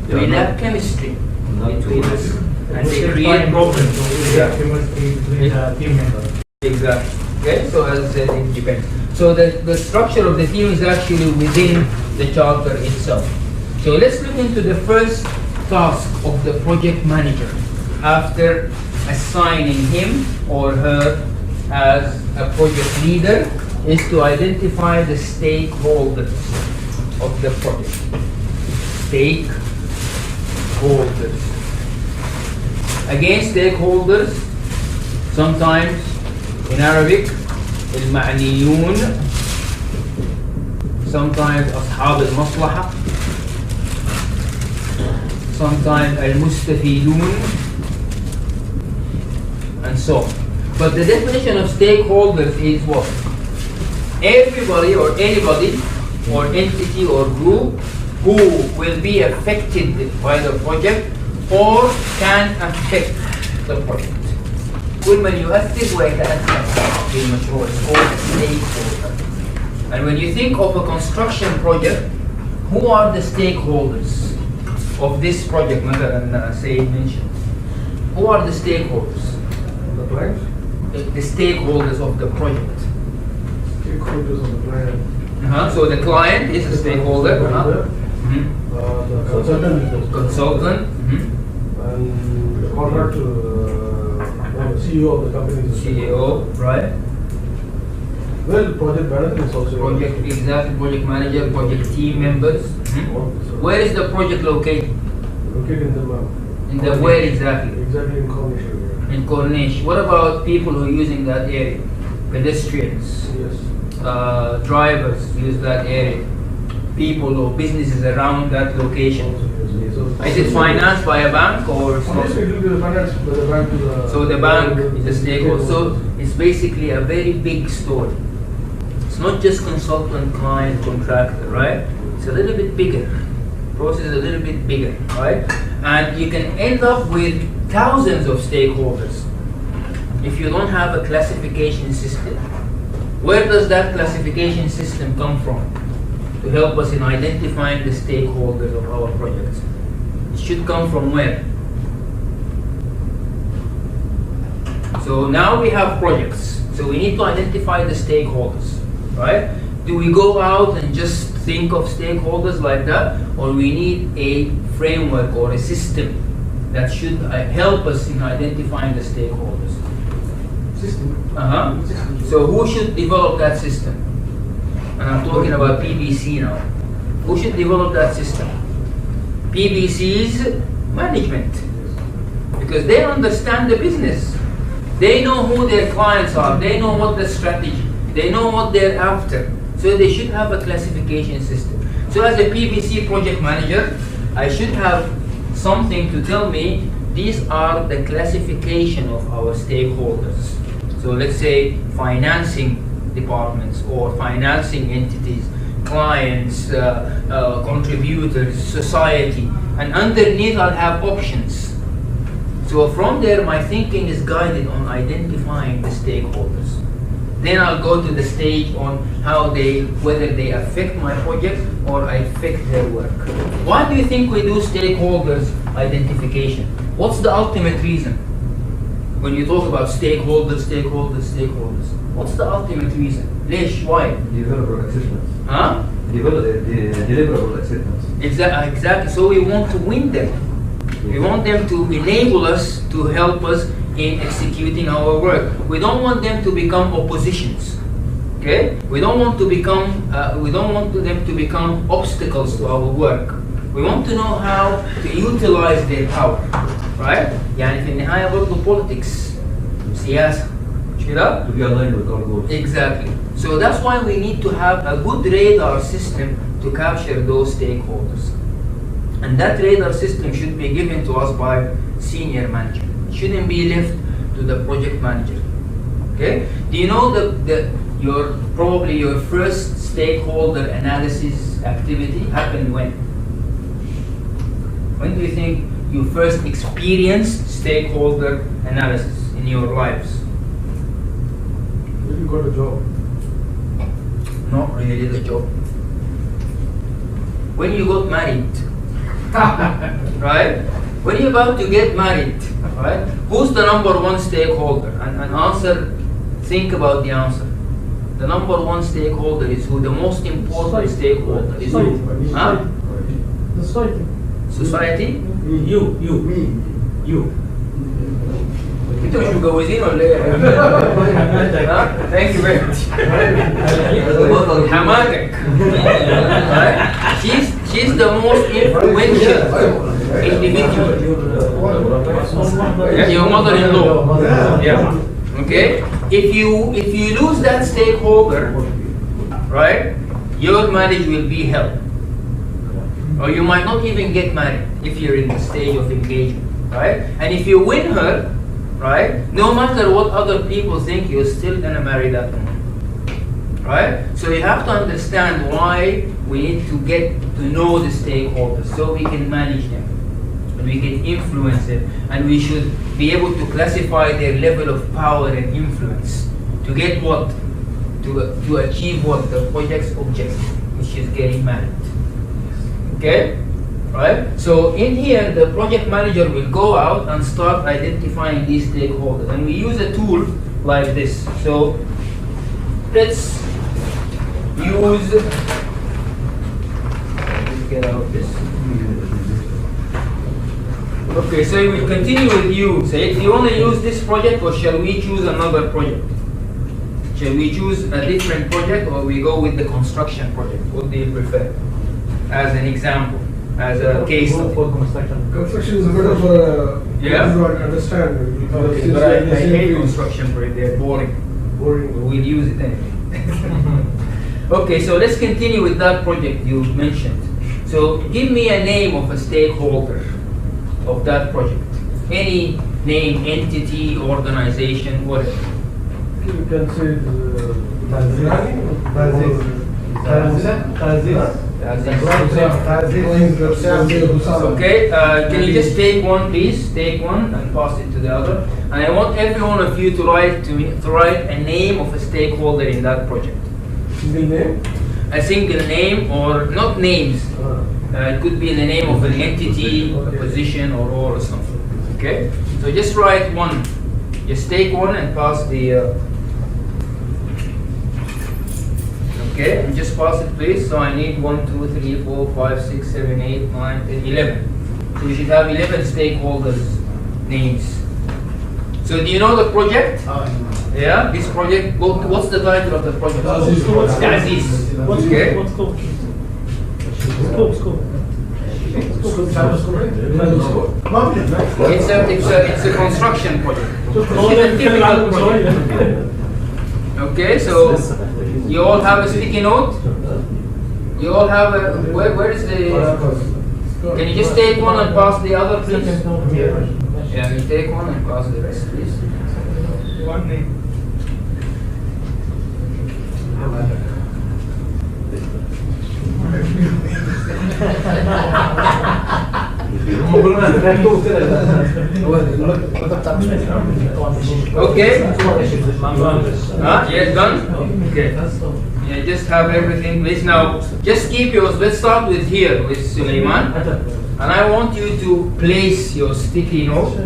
will lack chemistry between us, and they create problems. Chemistry between the team members. Exactly. Okay, so as I said, it depends. So the structure of the team is actually within the charter itself. So let's look into the first task of the project manager after assigning him or her as a project leader, is to identify the stakeholders of the project. Stakeholders. Again, stakeholders, sometimes in Arabic, المعنيون, sometimes أصحاب المصلحة, sometimes المستفيدون, and so on. But the definition of stakeholders is what? Everybody or anybody or entity or group who will be affected by the project or can affect the project. كل من يؤثر ويتأثر بالمشروع is called stakeholder. And when you think of a construction project, who are the stakeholders of this project? مثلا Said mentioned. Who are the stakeholders? The clients? The stakeholders of the project. Stakeholders of the client. So the client is a stakeholder. The consultant is the Consultant. and the contract the CEO of the company is the CEO, right? Well, project manager is also Project, exactly, project manager, project team members. Where is the project located? located in the In the where exactly? exactly in Cornish. In Cornish. What about people who are using that area? Pedestrians, Yes. drivers use that area. People or businesses around that location. Is it financed by a bank or? Honestly, it will be the finance by the bank to the. So the bank is a stakeholder. So it's basically a very big story. It's not just consultant, client, contractor, right? It's a little bit bigger. Process is a little bit bigger, right? And you can end up with thousands of stakeholders if you don't have a classification system. Where does that classification system come from to help us in identifying the stakeholders of our projects? It should come from where? So now we have projects. So we need to identify the stakeholders, right? Do we go out and just think of stakeholders like that, or we need a framework or a system that should help us in identifying the stakeholders? System. So who should develop that system? And I'm talking about PBC now. Who should develop that system? PBC's management, because they understand the business. They know who their clients are. They know what the strategy. They know what they're after. So they should have a classification system. So as a PbC project manager, I should have something to tell me these are the classification of our stakeholders. So let's say financing departments or financing entities, clients, contributors, society, and underneath I'll have options. So from there my thinking is guided on identifying the stakeholders. Then I'll go to the stage on whether they affect my project or affect their work. Why do you think we do stakeholders identification? What's the ultimate reason? When you talk about stakeholders, what's the ultimate reason? Lesh, why? Deliverable acceptance. Huh? Deliverable acceptance. Exactly. So we want to win them. We want them to enable us, to help us in executing our work. We don't want them to become oppositions. Okay? We don't want them to become obstacles to our work. We want to know how to utilize their power. Right? يعني في النهاية برضه politics, سياسة. مش كده؟ To be aligned with our goals. Exactly. So that's why we need to have a good radar system to capture those stakeholders. And that radar system should be given to us by senior manager. It shouldn't be left to the project manager. Okay? Do you know probably your first stakeholder analysis activity happened when? When do you think you first experienced stakeholder analysis in your lives? When you got a job. Not really the job. When you got married. Right? When you're about to get married, right? Who's the number one stakeholder? And answer, think about the answer. The number one stakeholder is who? The most important stakeholder is who? Huh? The society. Society? You. انتوا مش متجوزين ولا ايه؟ Thank you very much. حماتك. She's the most influential individual. Your mother-in-law. Yeah. Okay. If you lose that stakeholder, right, your marriage will be hell. Or you might not even get married if you're in the stage of engagement, right? And if you win her, right, no matter what other people think, you're still gonna marry that woman, right? So you have to understand why we need to get to know the stakeholders so we can manage them, and we can influence them, and we should be able to classify their level of power and influence to get what? To achieve what? The project's objective, which is getting married. Okay? Right? So in here, the project manager will go out and start identifying these stakeholders. And we use a tool like this. So let's use, let's get out of this. Okay, so we will continue with you. Say, do you want to use this project or shall we choose another project? Shall we choose a different project or we go with the construction project? What do you prefer? As an example, as a case study. For construction. Construction is better for everyone to understand. Okay, but I hate construction project, they're boring. We'll use it anyway. Okay, so let's continue with that project you mentioned. So give me a name of a stakeholder of that project. Any name, entity, organization, whatever. You can say Okay, can you just take one, please? Take one and pass it to the other. And I want every one of you to write a name of a stakeholder in that project. Single name? A single name, or not names. It could be the name of an entity, a position, or role or something. Okay? So just write one. Just take one and pass the. Okay, and just pass it, please. So I need 1, 2, 3, 4, 5, 6, 7, 8, 9, 10, 11. So you should have 11 stakeholders' names. So do you know the project? Yeah, this project. What's the title of the project? Aziz. Aziz. Okay. What's called? It's a construction project. Okay, so you all have a sticky note. You all have a where is the? Can you just take one and pass the other, please? Yeah, you take one and pass the rest, please. One name. Okay. Yeah, done. Okay. Yeah, just have everything, please. Now, just keep yours. Let's start with here with Suleiman, and I want you to place your sticky note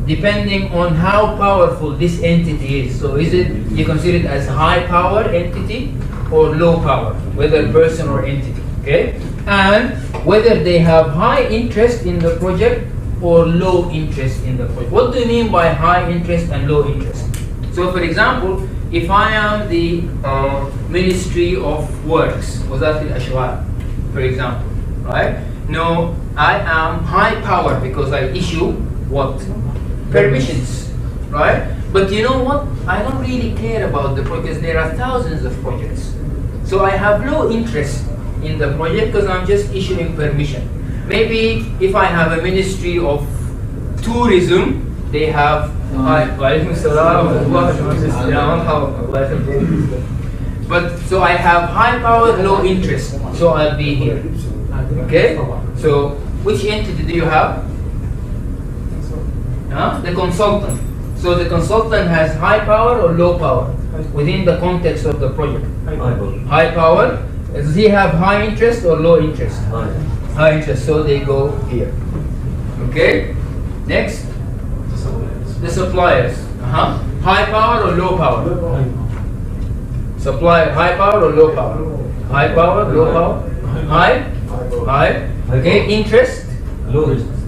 depending on how powerful this entity is. So, is it you consider it as high power entity or low power, whether person or entity? Okay, and whether they have high interest in the project or low interest in the project. What do you mean by high interest and low interest? So, for example, if I am the Ministry of Works, وزارة الأشغال, for example, right? No, I am high power because I issue what? Permissions, right? But you know what? I don't really care about the projects. There are thousands of projects. So I have low interest in the project because I'm just issuing permission. Maybe if I have a Ministry of Tourism, they have but so I have high power, low interest. So I'll be here. Okay? So which entity do you have? The consultant. So the consultant has high power or low power within the context of the project? High power. Does he have high interest or low interest? High interest. So they go here. Okay? Next. The suppliers. High power or low power? Supplier, high power or low power? High power, low power? High? High. Okay, interest? Low interest.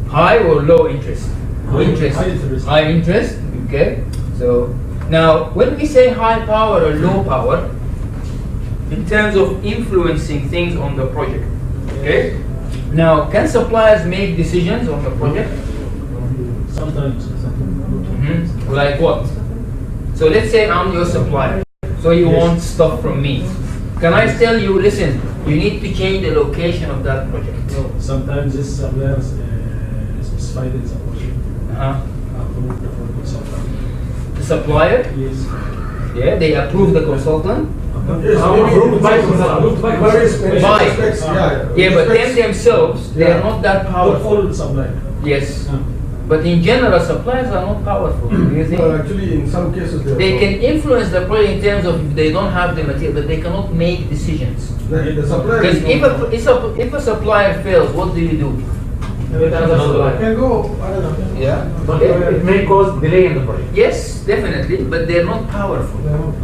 High or low interest? Interest. High interest. Okay. So now when we say high power or low power, in terms of influencing things on the project. Okay? Now, can suppliers make decisions on the project? Sometimes. Like what? So let's say I'm your supplier. So you want stuff from me. Can I tell you, listen, you need to change the location of that project? No, sometimes this supplier specified in the project. The supplier? Yes. Yeah, they approve the consultant? Approved by consultant. Yeah, but them themselves, they are not that powerful. All supplier. Yes. But in general, suppliers are not powerful. Do you think? Actually, in some cases, they can influence the project in terms of if they don't have the material, but they cannot make decisions. The supplier Because if a supplier fails, what do you do? can go, I don't know. Yeah. But it may cause delay in the project. Yes, definitely, but they're not powerful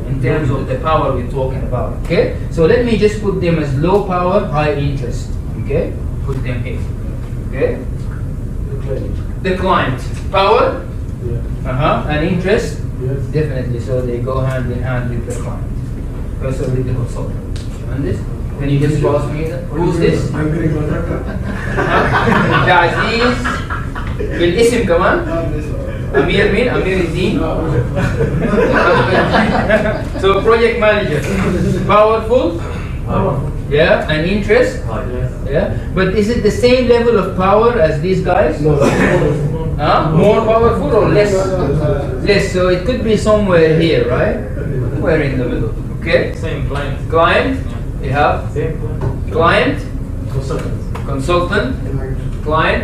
in terms of the power we're talking about. Okay, so let me just put them as low power, high interest. Okay, put them here. Okay, the client power, and interest, definitely. So they go hand in hand with the client, also with the consultant. And this. Can you just pass me that? Who's this? عزيز بالاسم كمان أمير مين؟ أمير الدين. So project manager, powerful, yeah, and interest, yeah. But is it the same level of power as these guys? No. More powerful or less? Less. So it could be somewhere here, right? Somewhere in the middle. Okay. Same client. Client. You have Same. client, Consultant. consultant, client,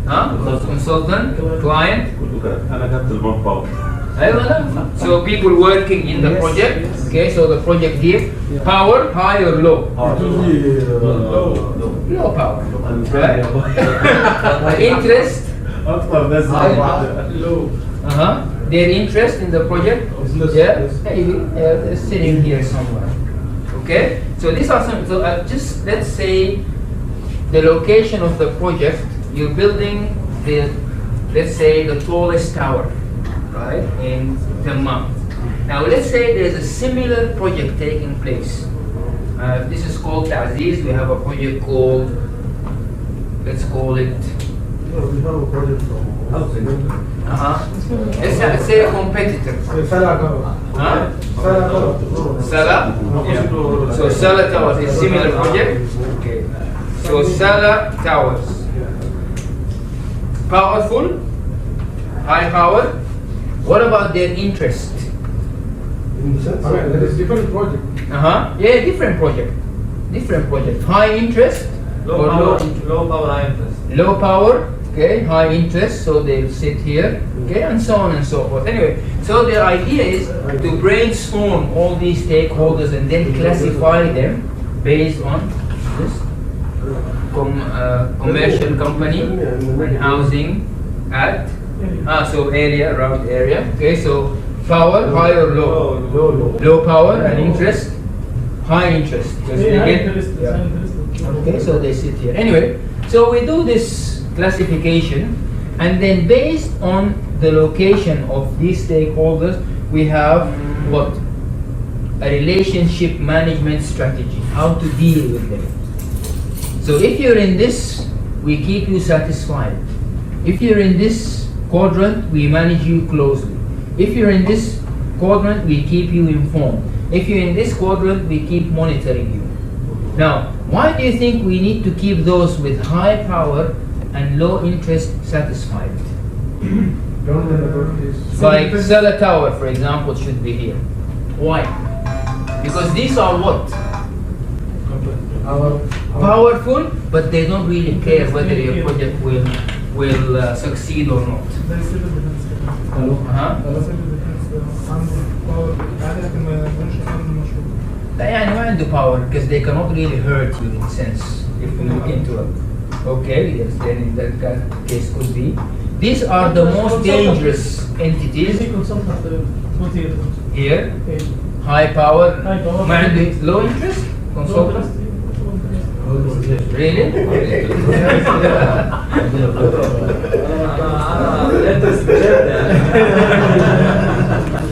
huh? Consultant, client. انا جبت المون باور. So people working in the project. Okay, so the project here, power, high or low? Low power. Right? Interest. اكتر ناس low. Their interest in the project. Yeah, maybe they're sitting here somewhere. Okay, so these are some. So just let's say the location of the project. You're building the, let's say, the tallest tower, right, in Dammam. Now let's say there's a similar project taking place. This is called Ta'ziz. We have a project called, let's call it. We have a project from Let's say a competitor. Huh? Salah? Yeah. So Salah Towers is similar project. Okay. So Salah Towers. Powerful? High power? What about their interest? in the sense. There is different project. Yeah, different project. Different project. High interest? Low or power, low power, high interest. Low power, okay, high interest, so they'll sit here, okay, and so on and so forth. Anyway, so the idea is to brainstorm all these stakeholders and then classify them based on this commercial company and housing at, so area, around area, okay, so power, high or low? Low power and interest, high interest. Because they get, okay, so they sit here. Anyway, so we do this classification, and then based on the location of these stakeholders, we have what? A relationship management strategy, how to deal with them. So if you're in this, we keep you satisfied. If you're in this quadrant, we manage you closely. If you're in this quadrant, we keep you informed. If you're in this quadrant, we keep monitoring you. Now, why do you think we need to keep those with high power and low interest satisfied? Like Salah Tower, for example, should be here. Why? Because these are what? Powerful, but they don't really care whether your project will succeed or not. يعني ما عنده power because they cannot really hurt you in a sense if you look into it. Okay, yes, then in that case could be. These are the most dangerous entities. Here, high power, ما عنده low interest, consultant. Really?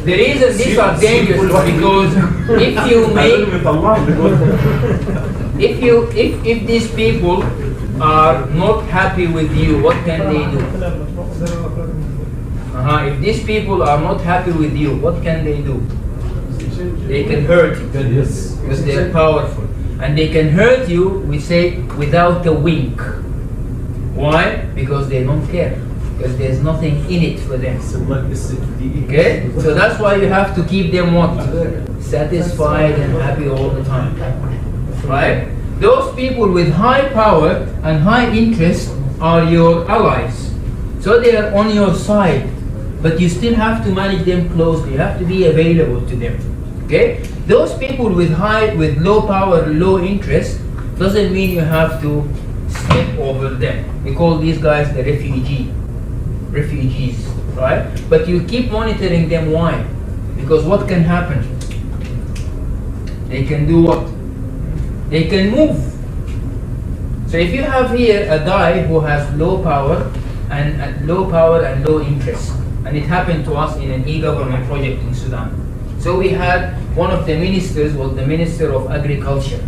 The reason these are dangerous is because if you make, if these people are not happy with you, what can they do? If these people are not happy with you, what can they do? They can hurt you because they are powerful. And they can hurt you, we say, without a wink. Why? Because they don't care. Because there's nothing in it for them. Okay? So that's why you have to keep them what? Satisfied and happy all the time. Right? Those people with high power and high interest are your allies. So they are on your side. But you still have to manage them closely. You have to be available to them. Okay? Those people with low power, low interest, doesn't mean you have to step over them. We call these guys the refugees, right? But you keep monitoring them. Why? Because what can happen? They can do what? They can move. So if you have here a guy who has low power and low interest, and it happened to us in an e-government project in Sudan. So we had one of the ministers was the Minister of Agriculture.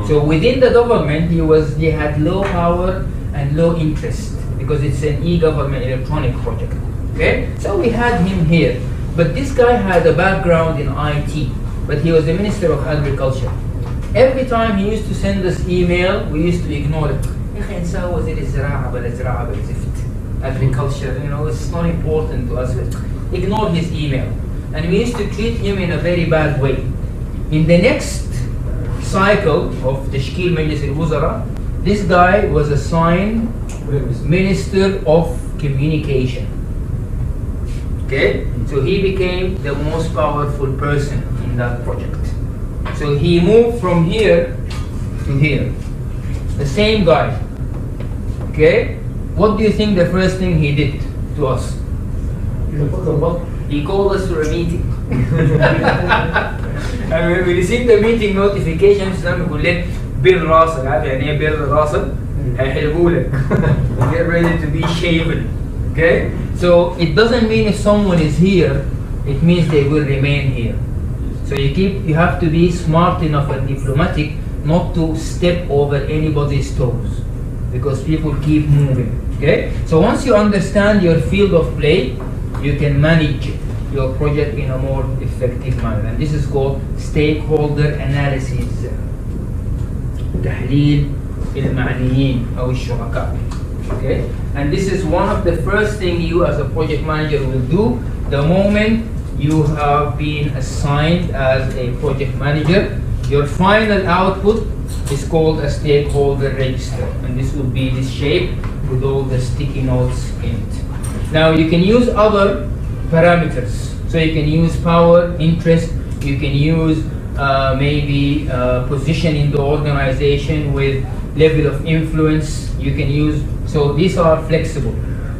So within the government, he had low power and low interest because it's an e-government electronic project. Okay, so we had him here, but this guy had a background in IT, but he was the Minister of Agriculture. Every time he used to send us email, we used to ignore it. Agriculture, it's not important to us. Ignore his email. And we used to treat him in a very bad way. In the next cycle of تشكيل مجلس الوزراء, this guy was assigned Minister of Communication. Okay, so he became the most powerful person in that project. So he moved from here to here. The same guy. Okay, what do you think the first thing he did to us? He called us for a meeting. And when we received the meeting notifications, نقول لك بيل راسك, عارف يعني ايه بيل راسك؟ هيحلقوا لك. Get ready to be shaven. Okay? So it doesn't mean if someone is here, it means they will remain here. So you have to be smart enough and diplomatic not to step over anybody's toes, because people keep moving. Okay? So once you understand your field of play, you can manage your project in a more effective manner. And this is called stakeholder analysis. تحليل المعنيين أو الشركاء. Okay? And this is one of the first thing you as a project manager will do the moment you have been assigned as a project manager. Your final output is called a stakeholder register, and this will be this shape with all the sticky notes in it. Now you can use other parameters. So you can use power, interest, you can use maybe position in the organization with level of influence. You can use, so these are flexible.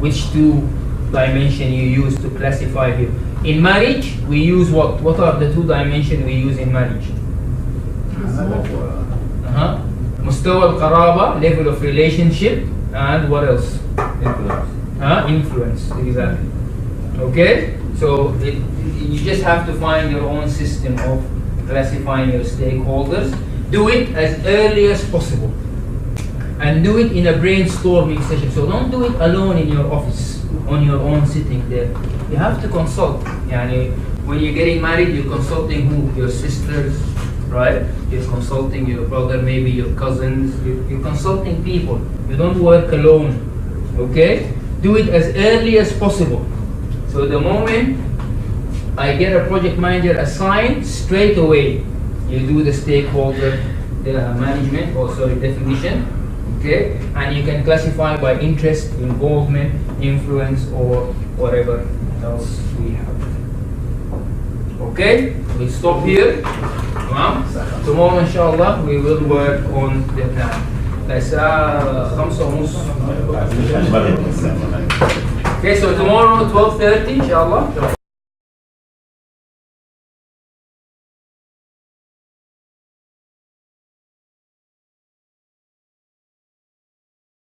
Which two dimensions you use to classify here? In marriage, we use what? What are the two dimensions we use in marriage? مستوى القرابة, level of relationship, and what else? Influence, exactly. Okay? So you just have to find your own system of classifying your stakeholders. Do it as early as possible. And do it in a brainstorming session. So don't do it alone in your office, on your own sitting there. You have to consult. Yani, when you're getting married, you're consulting who? Your sisters, right? You're consulting your brother, maybe your cousins. You're consulting people. You don't work alone. Okay? Do it as early as possible. So the moment I get a project manager assigned, straight away you do the stakeholder management, definition, okay? And you can classify by interest, involvement, influence, or whatever else we have. Okay? We stop here. Tomorrow, inshallah, we will work on the plan. الساعة 5:30. Okay, so tomorrow 12:30 inshallah.